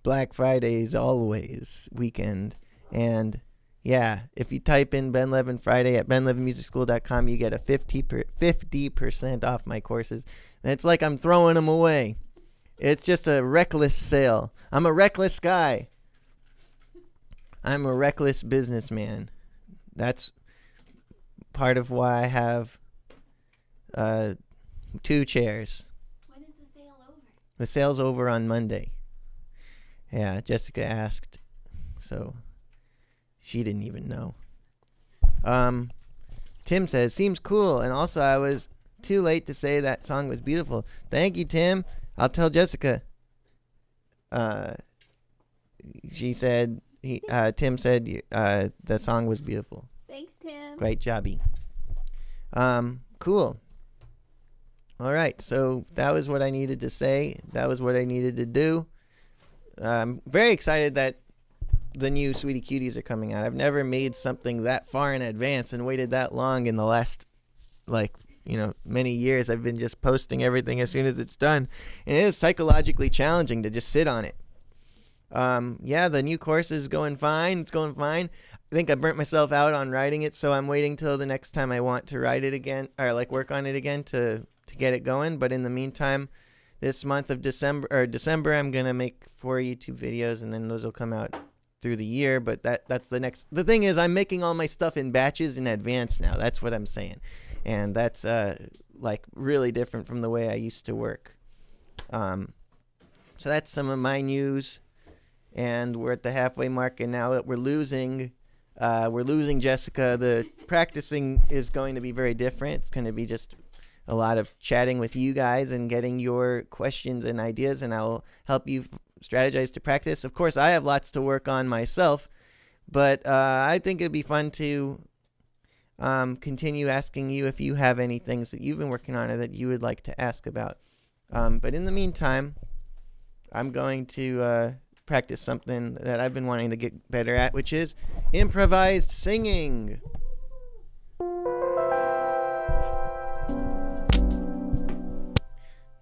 Black Friday is always weekend. And yeah, if you type in Ben Levin Friday at benlevinmusicschool.com, you get a 50% off my courses. And it's like I'm throwing them away. It's just a reckless sale. I'm a reckless guy. I'm a reckless businessman. That's part of why I have 2 chairs. When is the sale over? The sale's over on Monday. Yeah, Jessica asked, so she didn't even know. Tim says, seems cool. And also, I was too late to say that song was beautiful. Thank you, Tim. I'll tell Jessica. She said, Tim said the song was beautiful. Thanks, Tim. Great jobby. Cool. All right, so that was what I needed to say. That was what I needed to do. I'm very excited that the new Sweetie Cuties are coming out. I've never made something that far in advance and waited that long in the last, many years. I've been just posting everything as soon as it's done. And it is psychologically challenging to just sit on it. Yeah, the new course is going fine. It's going fine. I think I burnt myself out on writing it, so I'm waiting till the next time I want to write it again, or work on it again to get it going. But in the meantime, this month of December, I'm going to make 4 YouTube videos, and then those will come out through the year. But that's the next. The thing is, I'm making all my stuff in batches in advance now. That's what I'm saying. And that's really different from the way I used to work. So that's some of my news. And we're at the halfway mark, and now that we're losing Jessica, the practicing is going to be very different. It's going to be just a lot of chatting with you guys and getting your questions and ideas, and I'll help you strategize to practice. Of course, I have lots to work on myself, but I think it'd be fun to continue asking you if you have any things that you've been working on or that you would like to ask about. But in the meantime, I'm going to practice something that I've been wanting to get better at, which is improvised singing.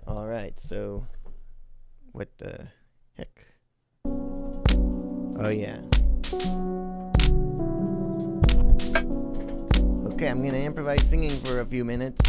All right, so what the heck? Oh, yeah. Okay, I'm going to improvise singing for a few minutes.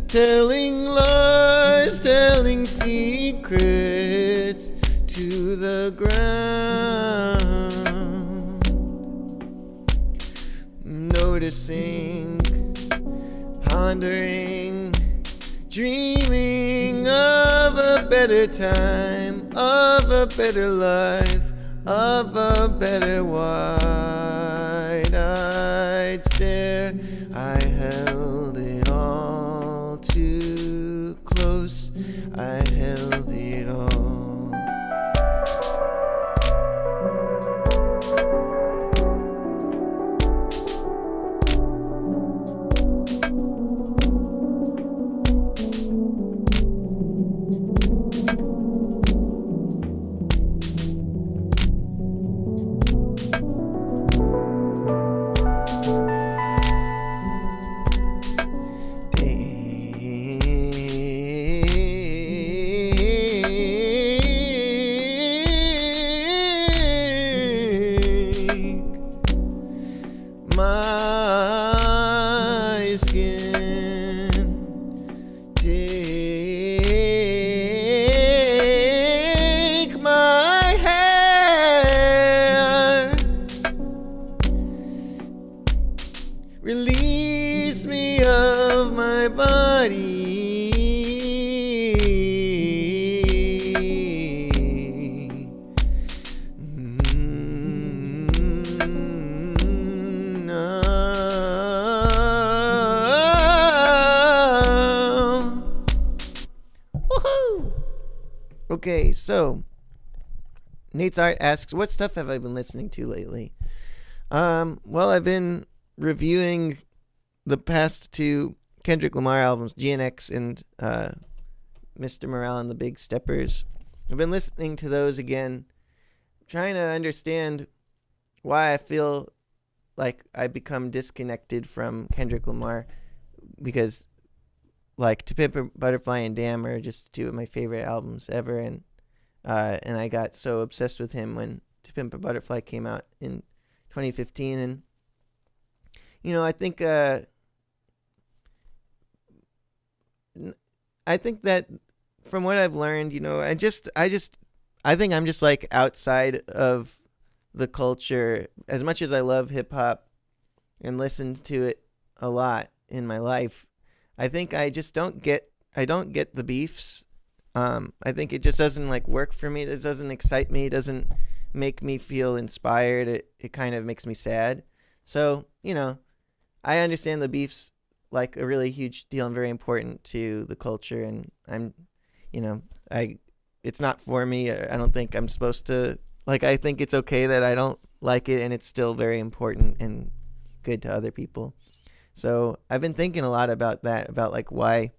Telling lies, telling secrets to the ground. Noticing, pondering, dreaming of a better time, of a better life, of a better wide-eyed stare. I held it all too close. I held it all. My skin, take my hair, release me of my body. Okay, so Nate's Art asks, what stuff have I been listening to lately? Well, I've been reviewing the past two Kendrick Lamar albums, GNX and Mr. Morale and the Big Steppers. I've been listening to those again, trying to understand why I feel like I become disconnected from Kendrick Lamar, because like To Pimp a Butterfly and Damn are just two of my favorite albums ever, and I got so obsessed with him when To Pimp a Butterfly came out in 2015, and I think that from what I've learned, I think I'm just like outside of the culture. As much as I love hip hop and listen to it a lot in my life, I think I just don't get the beefs. I think it just doesn't like work for me. It doesn't excite me. It doesn't make me feel inspired. It kind of makes me sad. So, I understand the beefs like a really huge deal and very important to the culture, and it's not for me. I don't think I'm supposed to, like, I think it's okay that I don't like it, and it's still very important and good to other people. So I've been thinking a lot about that, about like why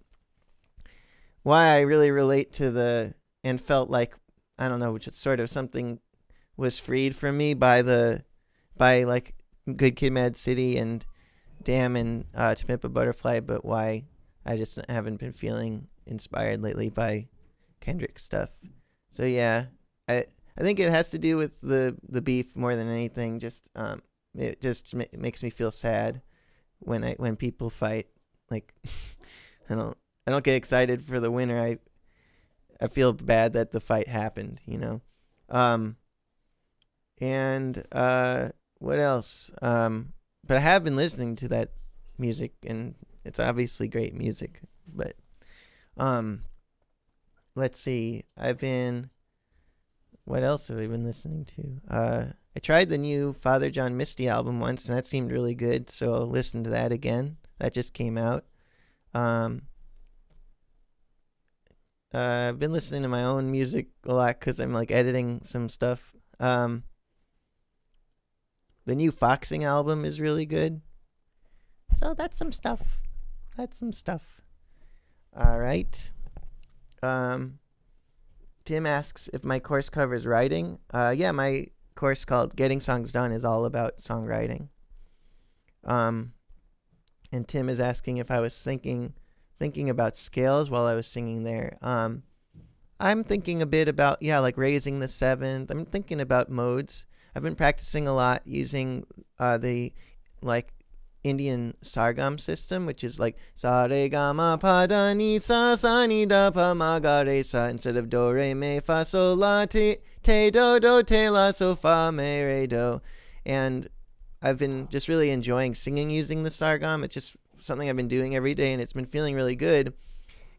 I really relate to and felt like, I don't know, which is sort of something was freed from me by like Good Kid, Mad City and Damn and To Pimp a Butterfly, but why I just haven't been feeling inspired lately by Kendrick stuff. So yeah, I think it has to do with the beef more than anything. Just it just makes me feel sad when people fight. Like I don't get excited for the winner. I feel bad that the fight happened, And what else? But I have been listening to that music, and it's obviously great music. But let's see. What else have I been listening to? I tried the new Father John Misty album once, and that seemed really good, so I'll listen to that again. That just came out. I've been listening to my own music a lot because I'm like editing some stuff. The new Foxing album is really good. So that's some stuff. All right. Tim asks if my course covers writing. Yeah, my course called Getting Songs Done is all about songwriting. And Tim is asking if I was thinking about scales while I was singing there. I'm thinking a bit about, like raising the seventh. I'm thinking about modes. I've been practicing a lot using the like Indian sargam system, which is like sa re ga ma pa da ni sa sa ni da pa ma ga re sa instead of do re me fa so la te do do te la so fa me re do. And I've been just really enjoying singing using the sargam. It's just something I've been doing every day, and it's been feeling really good.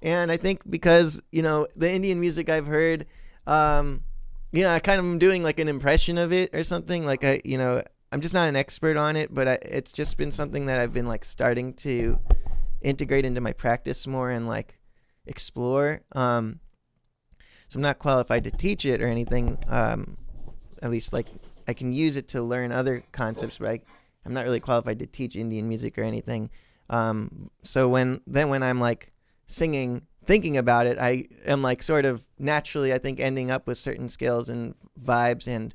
And I think because the Indian music I've heard, I kind of am doing like an impression of it or something. Like I'm just not an expert on it, but it's just been something that I've been like starting to integrate into my practice more and like explore. So I'm not qualified to teach it or anything. At least like I can use it to learn other concepts, but I'm not really qualified to teach Indian music or anything. So when I'm like singing, thinking about it, I am like sort of naturally, I think, ending up with certain scales and vibes and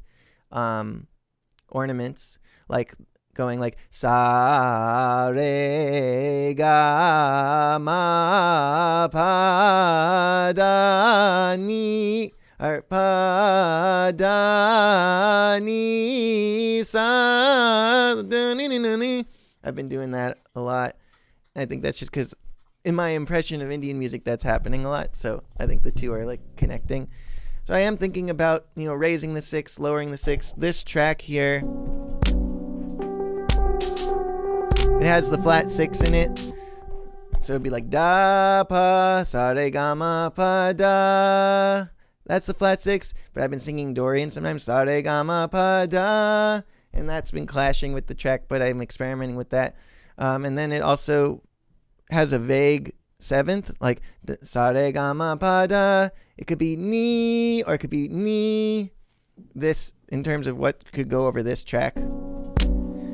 ornaments, like going like sa re ga ma pa da ni or pa da ni sa da ni ni ni. I've been doing that a lot. I think that's just because in my impression of Indian music, that's happening a lot. So I think the two are like connecting. So I am thinking about, raising the sixth, lowering the sixth. This track here, it has the flat six in it. So it'd be like da pa sa re ga ma pa da. That's the flat six. But I've been singing Dorian sometimes, sa re ga ma pa da. And that's been clashing with the track, but I'm experimenting with that. And then it also has a vague seventh, like the sa re ga ma pa da. It could be ni, or it could be ni, this in terms of what could go over this track.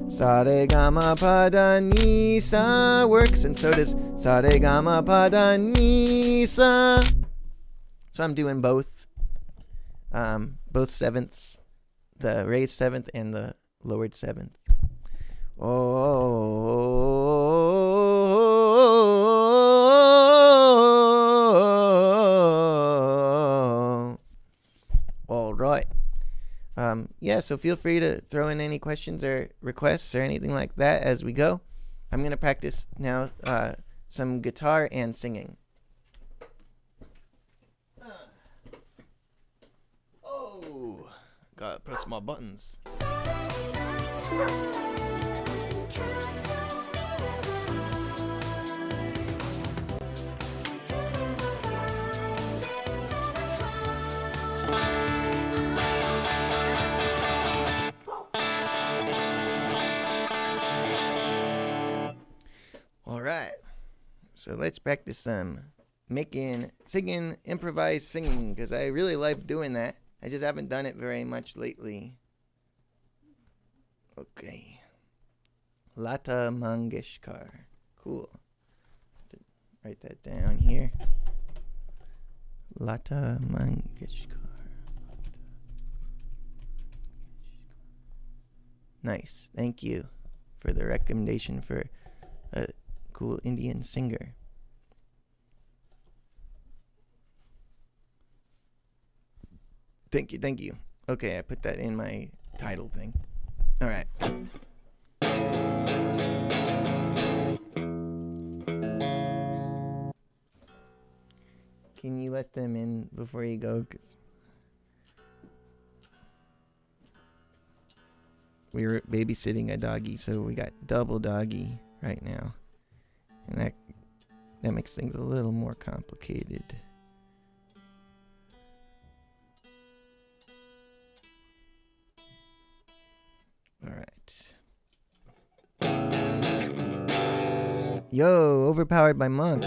Sa re ga ma pa da ni sa works, and so does sa re ga ma pa da ni sa. So I'm doing both sevenths, the raised seventh and the lowered seventh. Oh, all right. Yeah, so feel free to throw in any questions or requests or anything like that as we go. I'm going to practice now some guitar and singing. Oh, gotta press my buttons. All right, so let's practice some singing, improvised singing, because I really like doing that. I just haven't done it very much lately. Okay. Lata Mangeshkar. Cool. Write that down here. Lata Mangeshkar. Nice. Thank you for the recommendation for a cool Indian singer. Thank you. Okay, I put that in my title thing. All right. Can you let them in before you go? 'Cause we were babysitting a doggy, so we got double doggy right now. And that makes things a little more complicated. All right. Yo, Overpowered by Monk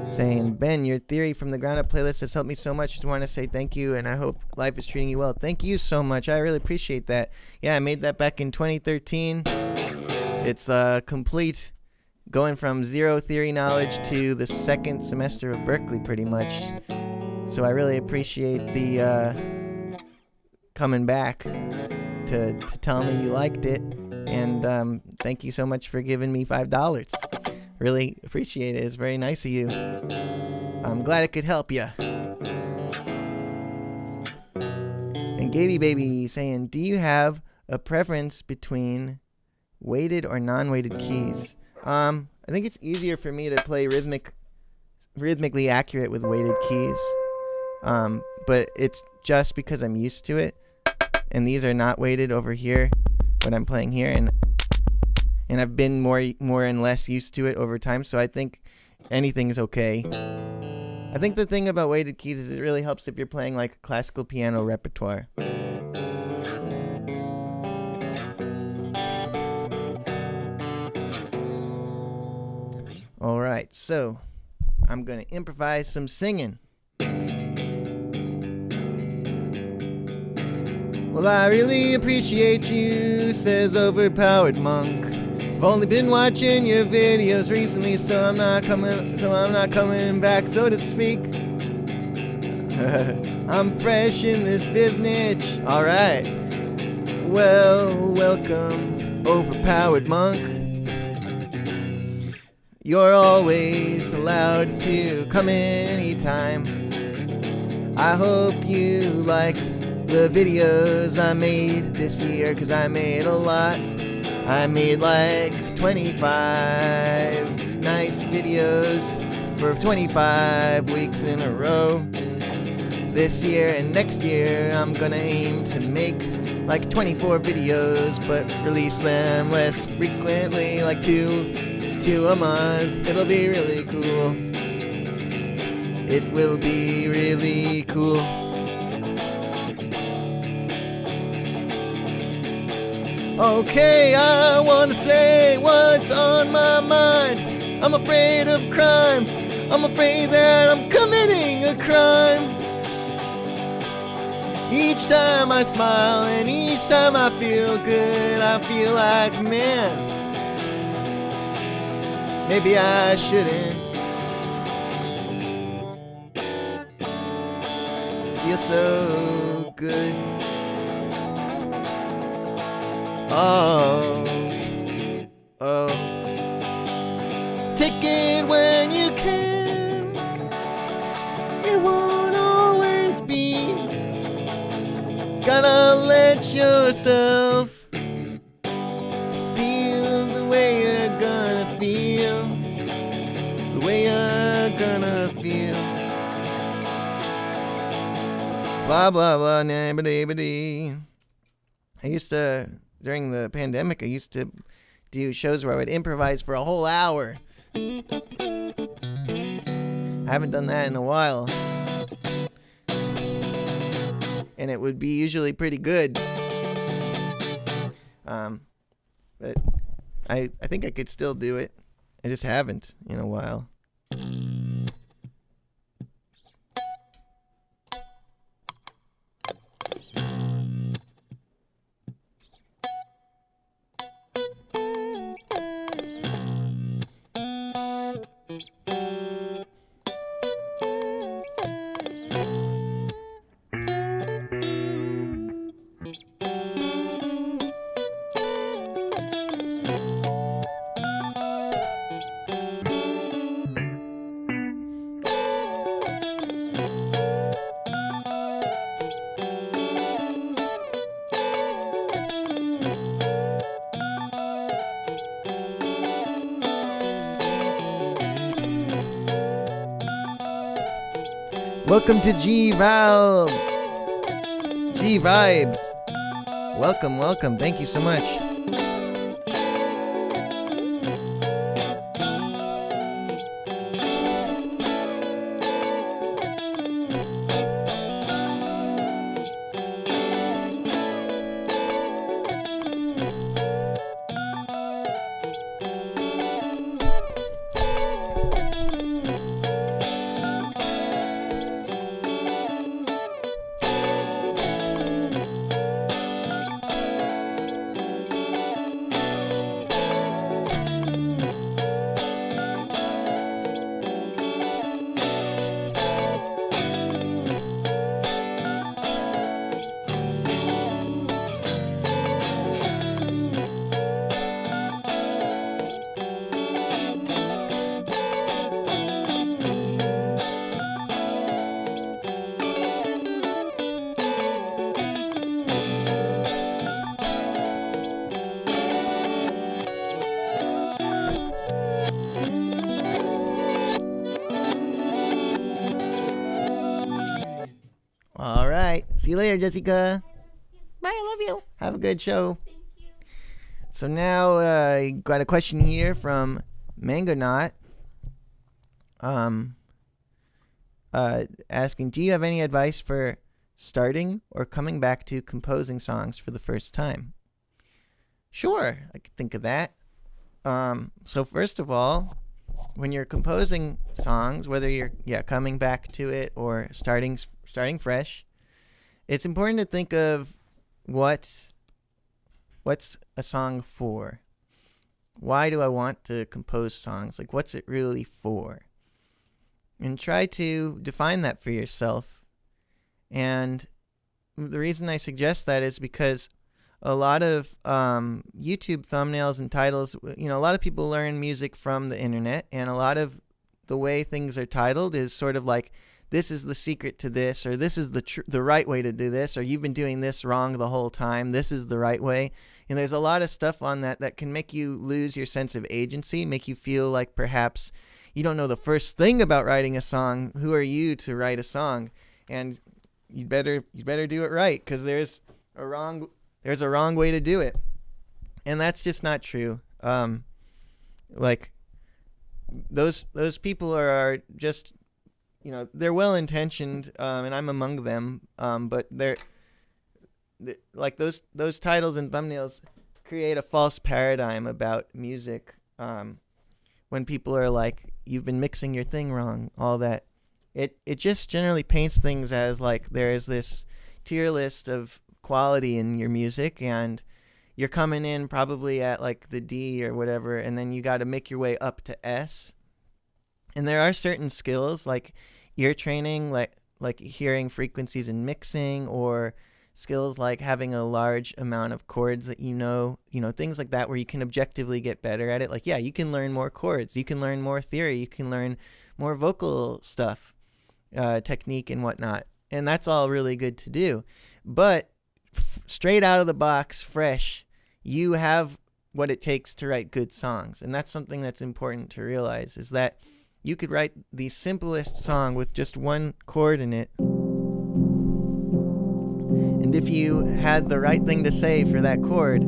saying, Ben, your Theory from the Ground Up playlist has helped me so much. Just want to say thank you, and I hope life is treating you well. Thank you so much. I really appreciate that. Yeah, I made that back in 2013. It's complete, going from zero theory knowledge to the second semester of Berkeley, pretty much. So I really appreciate the coming back to tell me you liked it, and thank you so much for giving me $5. Really appreciate it. It's very nice of you. I'm glad it could help you. And Gaby Baby saying, do you have a preference between weighted or non-weighted keys? I think it's easier for me to play rhythmically accurate with weighted keys, but it's just because I'm used to it. And these are not weighted over here, but I'm playing here, and I've been more and less used to it over time, so I think anything's okay. I think the thing about weighted keys is it really helps if you're playing like classical piano repertoire. All right, so I'm going to improvise some singing. Well, I really appreciate you, says Overpowered Monk. I've only been watching your videos recently, so I'm not coming back, so to speak. I'm fresh in this business. All right. Well, welcome, Overpowered Monk. You're always allowed to come in anytime. I hope you like the videos I made this year, 'cause I made a lot. I made like 25 nice videos for 25 weeks in a row. This year and next year I'm gonna aim to make like 24 videos, but release them less frequently, like two a month. It'll be really cool. It will be really cool. Okay, I want to say what's on my mind. I'm afraid of crime. I'm afraid that I'm committing a crime. Each time I smile and each time I feel good, I feel like, man, maybe I shouldn't feel so good. Oh, oh. Take it when you can. It won't always be. Gotta let yourself feel the way you're gonna feel. The way you're gonna feel. Blah, blah, blah, nabbity. I used to, during the pandemic, I used to do shows where I would improvise for a whole hour. I haven't done that in a while. And it would be usually pretty good. But I think I could still do it. I just haven't in a while. Welcome to G Vibes. Welcome, welcome. Thank you so much. All right. See you later, Jessica. Bye. I love you. Have a good show. Thank you. So now I got a question here from Mangonaut. Asking, do you have any advice for starting or coming back to composing songs for the first time? Sure, I could think of that. So first of all, when you're composing songs, whether you're coming back to it or starting fresh, it's important to think of what's a song for. Why do I want to compose songs? Like, what's it really for? And try to define that for yourself. And the reason I suggest that is because a lot of YouTube thumbnails and titles, a lot of people learn music from the internet, and a lot of the way things are titled is sort of like, this is the secret to this, or this is the right way to do this, or you've been doing this wrong the whole time, this is the right way. And there's a lot of stuff on that can make you lose your sense of agency, make you feel like perhaps you don't know the first thing about writing a song. Who are you to write a song? And you better do it right, because there's a wrong way to do it. And that's just not true. Like those people are just, they're well-intentioned, and I'm among them, but they're like those titles and thumbnails create a false paradigm about music, when people are like, you've been mixing your thing wrong, all that. It just generally paints things as like there's this tier list of quality in your music, and you're coming in probably at like the D or whatever, and then you got to make your way up to S. And there are certain skills like ear training, like hearing frequencies and mixing, or skills like having a large amount of chords that you know, things like that where you can objectively get better at it. Like, yeah, you can learn more chords, you can learn more theory, you can learn more vocal stuff, technique and whatnot. And that's all really good to do. But straight out of the box, fresh, you have what it takes to write good songs. And that's something that's important to realize, is that you could write the simplest song with just one chord in it. And if you had the right thing to say for that chord,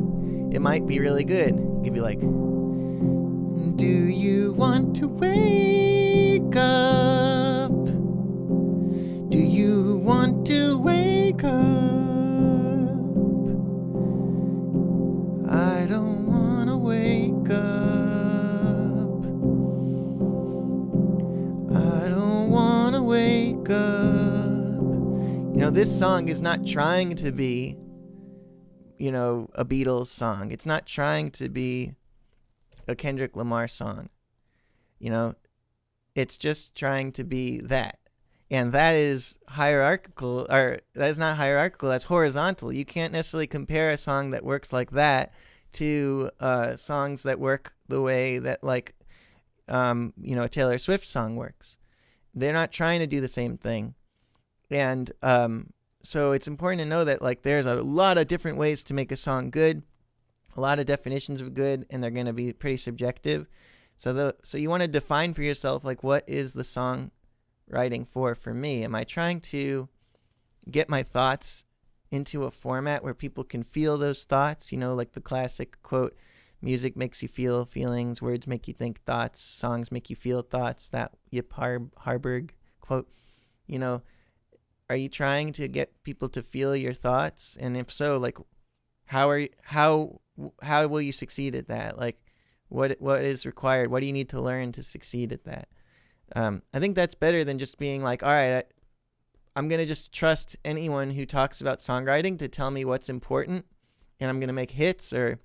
it might be really good. It could be like, do you want to wake up? Do you want to wake up? I don't want to wake up. I don't want to wake up. This song is not trying to be, a Beatles song. It's not trying to be a Kendrick Lamar song. It's just trying to be that. And that is hierarchical, or that is not hierarchical, that's horizontal. You can't necessarily compare a song that works like that to songs that work the way that, like, a Taylor Swift song works. They're not trying to do the same thing. And so it's important to know that, like, there's a lot of different ways to make a song good, a lot of definitions of good, and they're going to be pretty subjective. So you want to define for yourself, like, what is the song writing for me? Am I trying to get my thoughts into a format where people can feel those thoughts? Like the classic quote, music makes you feel feelings, words make you think thoughts, songs make you feel thoughts, that Yip Harburg quote. Are you trying to get people to feel your thoughts? And if so, like, how will you succeed at that? Like, what is required? What do you need to learn to succeed at that? I think that's better than just being like, all right, I'm going to just trust anyone who talks about songwriting to tell me what's important, and I'm going to make hits. Or,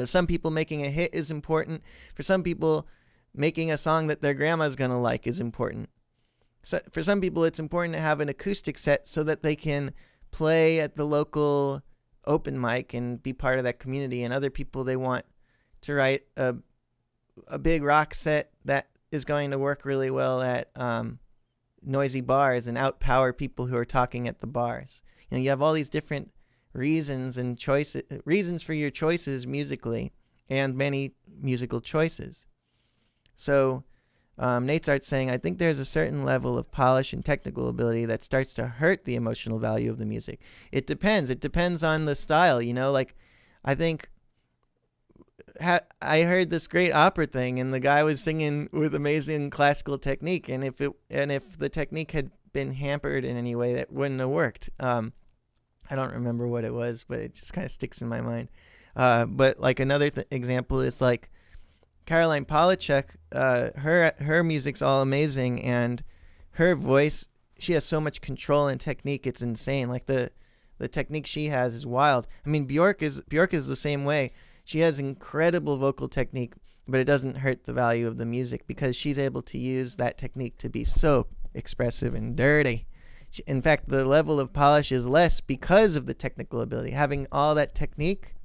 some people making a hit is important. For some people, making a song that their grandma's going to like is important. So for some people, it's important to have an acoustic set so that they can play at the local open mic and be part of that community. And other people, they want to write a big rock set that is going to work really well at noisy bars and outpower people who are talking at the bars. You have all these different reasons for your choices musically, and many musical choices. So Nate's Art saying, I think there's a certain level of polish and technical ability that starts to hurt the emotional value of the music. It depends. It depends on the style, like, I think I heard this great opera thing, and the guy was singing with amazing classical technique, and if the technique had been hampered in any way, that wouldn't have worked. I don't remember what it was, but it just kind of sticks in my mind. But like another example is like Caroline Polachek. Her music's all amazing, and her voice, she has so much control and technique, it's insane. Like the technique she has is wild. I mean, Bjork is the same way. She has incredible vocal technique, but it doesn't hurt the value of the music because she's able to use that technique to be so expressive and dirty. In fact, the level of polish is less because of the technical ability. Having all that technique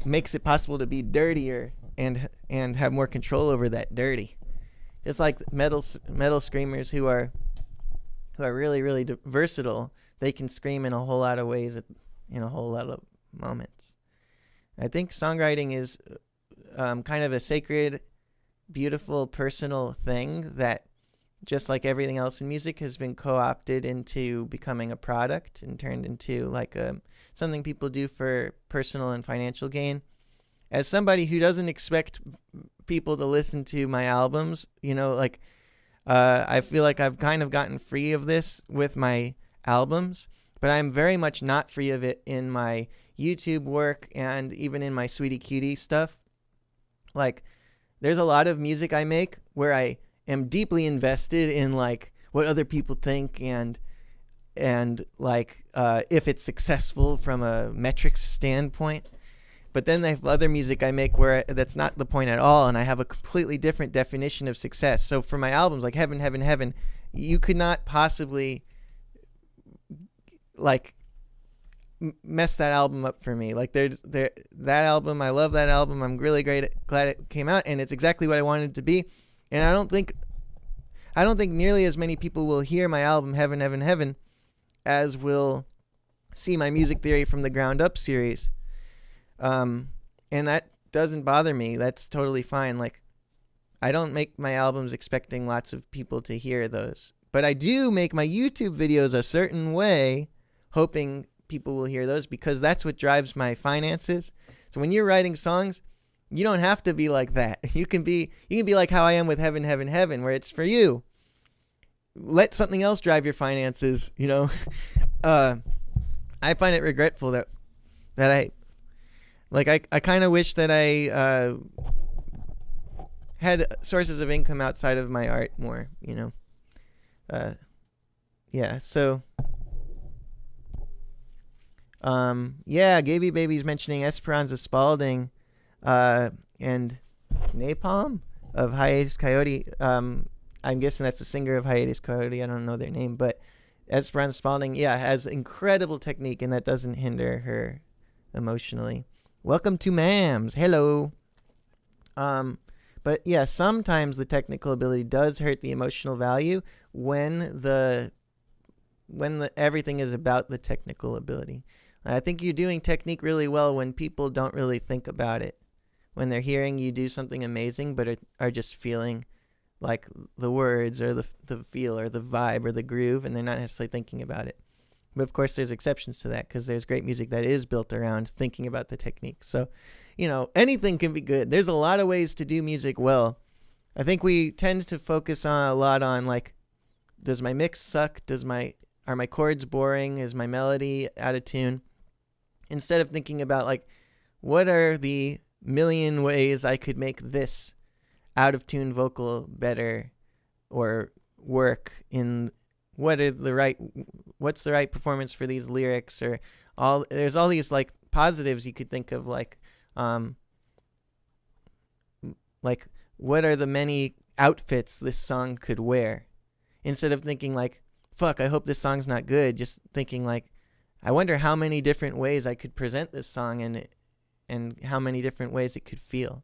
makes it possible to be dirtier and have more control over that dirty. Just like metal screamers who are really, really versatile, they can scream in a whole lot of ways in a whole lot of moments. I think songwriting is kind of a sacred, beautiful, personal thing that, just like everything else in music, has been co-opted into becoming a product and turned into like something people do for personal and financial gain. As somebody who doesn't expect people to listen to my albums, I feel like I've kind of gotten free of this with my albums, but I'm very much not free of it in my YouTube work and even in my Sweetie Cutie stuff. Like, there's a lot of music I make where I am deeply invested in like what other people think, and and like if it's successful from a metrics standpoint. But then I have other music I make where that's not the point at all, and I have a completely different definition of success. So for my albums like Heaven, Heaven, Heaven, you could not possibly like mess that album up for me. Like that album, I love that album. I'm really glad it came out, and it's exactly what I wanted it to be. And I don't think nearly as many people will hear my album Heaven, Heaven, Heaven as will see my Music Theory from the Ground Up series. And that doesn't bother me. That's totally fine. Like, I don't make my albums expecting lots of people to hear those, but I do make my YouTube videos a certain way, hoping people will hear those, because that's what drives my finances. So when you're writing songs, you don't have to be like that. You can be like how I am with Heaven, Heaven, Heaven, where it's for you. Let something else drive your finances, you know. I find it regretful that I kind of wish that I had sources of income outside of my art more, you know. Yeah, so Gaby Baby's mentioning Esperanza Spalding and Napalm of Hiatus Coyote. I'm guessing that's the singer of Hiatus Coyote. I don't know their name, but Esperanza Spalding, has incredible technique, and that doesn't hinder her emotionally. Welcome to Mams. Hello. But yeah, sometimes the technical ability does hurt the emotional value when everything is about the technical ability. I think you're doing technique really well when people don't really think about it. When they're hearing you do something amazing, but are just feeling like the words or the feel or the vibe or the groove, and they're not necessarily thinking about it. But of course, there's exceptions to that, because there's great music that is built around thinking about the technique. So, you know, anything can be good. There's a lot of ways to do music well. I think we tend to focus a lot on, like, does my mix suck? Are my chords boring? Is my melody out of tune? Instead of thinking about, like, what are the million ways I could make this out of tune vocal better or work in what's the right performance for these lyrics, or there's all these like positives you could think of, like what are the many outfits this song could wear, instead of thinking like, fuck, I hope this song's not good. Just thinking like, I wonder how many different ways I could present this song and how many different ways it could feel.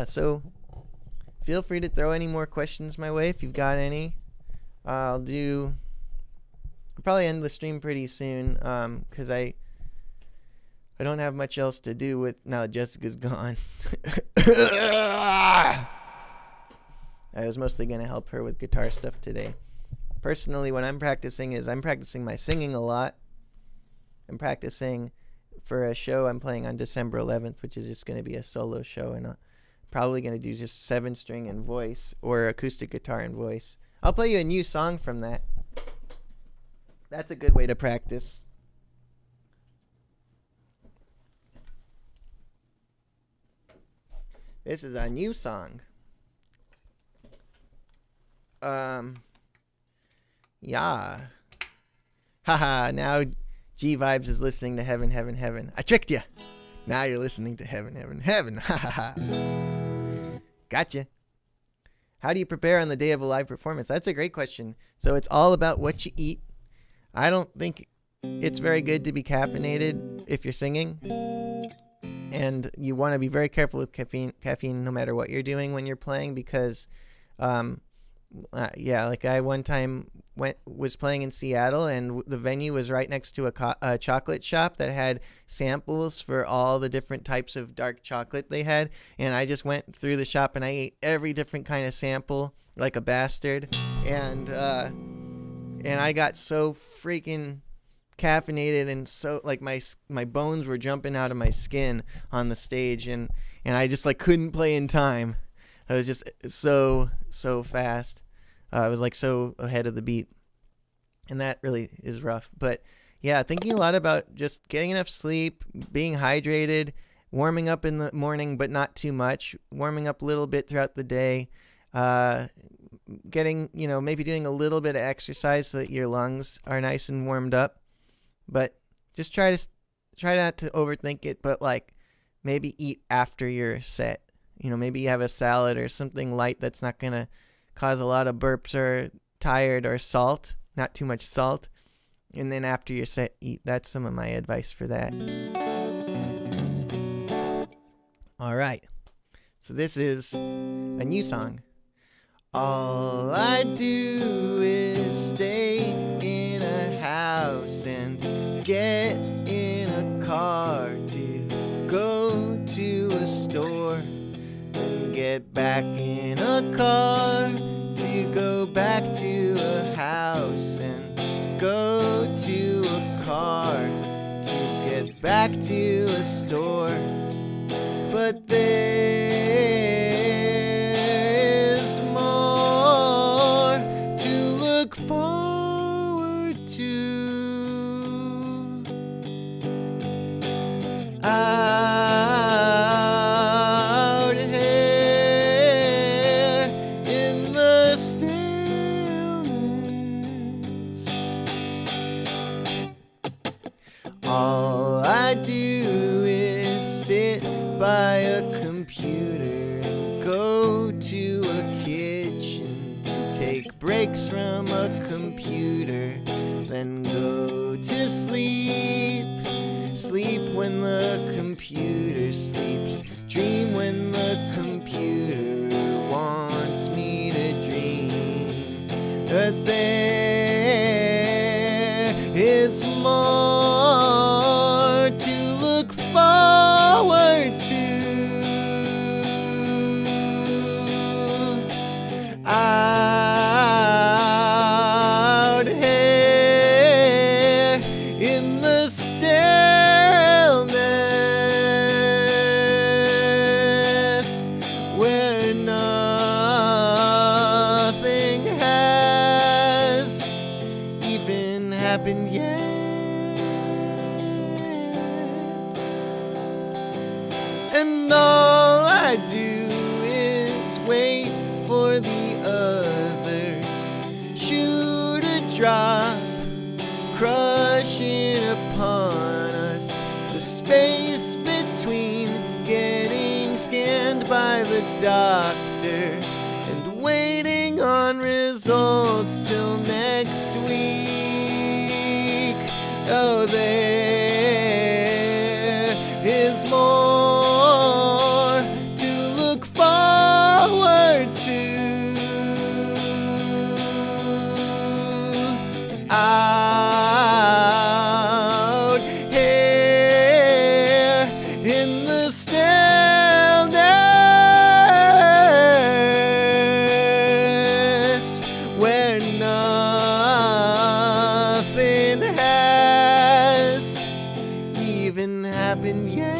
So feel free to throw any more questions my way if you've got any. I'll probably end the stream pretty soon, because I don't have much else to do with now that Jessica's gone. I was mostly going to help her with guitar stuff today. Personally, what I'm practicing my singing a lot. I'm practicing for a show I'm playing on December 11th, which is just going to be a solo show, and probably going to do just 7-string and voice, or acoustic guitar and voice. I'll play you a new song from that. That's a good way to practice. This is a new song. Yeah. Haha, now G-Vibes is listening to Heaven, Heaven, Heaven. I tricked you. Now you're listening to Heaven, Heaven, Heaven. Ha ha ha. Gotcha. How do you prepare on the day of a live performance? That's a great question. So it's all about what you eat. I don't think it's very good to be caffeinated if you're singing. And you want to be very careful with caffeine no matter what you're doing when you're playing, because like I one time was playing in Seattle, and the venue was right next to a chocolate shop that had samples for all the different types of dark chocolate they had, and I just went through the shop and I ate every different kind of sample like a bastard, and I got so freaking caffeinated, and so like my bones were jumping out of my skin on the stage, and I just like couldn't play in time. I was just so fast. I was like so ahead of the beat, and that really is rough. But yeah, thinking a lot about just getting enough sleep, being hydrated, warming up in the morning but not too much, warming up a little bit throughout the day, getting, maybe doing a little bit of exercise so that your lungs are nice and warmed up. But just try not to overthink it, but like maybe eat after your set. Maybe you have a salad or something light that's not going to cause a lot of burps or tired or salt, not too much salt. And then after your set, eat. That's some of my advice for that. All right. So this is a new song. All I do is stay in a house and get in a car to go to a store and get back in a car to go back to a house and go to a car to get back to a store. But there is more to look forward to. Out here in the stillness, all I do is sit by a computer and go to a kitchen to take breaks from a computer, then go to sleep. Sleep when the computer sleeps, dream when the computer wants me to dream. But there is more to look forward to. Out here in the stillness, where nothing has even happened yet. And all I do is wait for the other shoe to drop, crushing upon us the space between getting scanned by the doctor and waiting on results till next week. Oh, there is more to look forward to. Out here in the stillness, where nothing has even happened yet.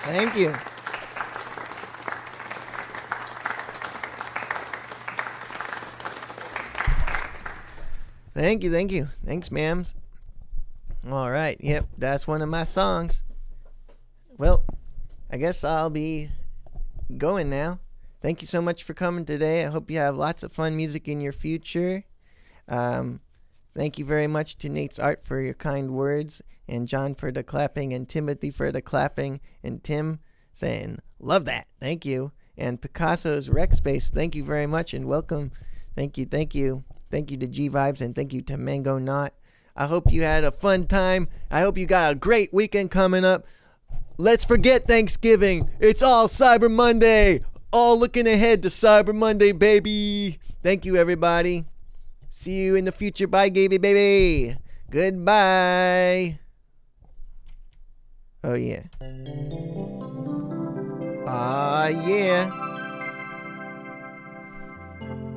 Thank you. Thank you. Thanks, ma'ams. All right. Yep, that's one of my songs. Well, I guess I'll be going now. Thank you so much for coming today. I hope you have lots of fun music in your future. Thank you very much to Nate's Art for your kind words, and John for the clapping, and Timothy for the clapping, and Tim saying, love that. Thank you. And Picasso's Rec Space, thank you very much and welcome. Thank you. Thank you to G Vibes, and thank you to Mango Knot. I hope you had a fun time. I hope you got a great weekend coming up. Let's forget Thanksgiving. It's all Cyber Monday. All looking ahead to Cyber Monday, baby. Thank you, everybody. See you in the future. Bye, Gaby, baby. Goodbye. Oh, yeah. Ah, yeah.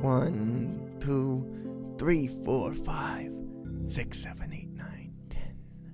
1, 2, 3, 4, 5, 6, 7, 8.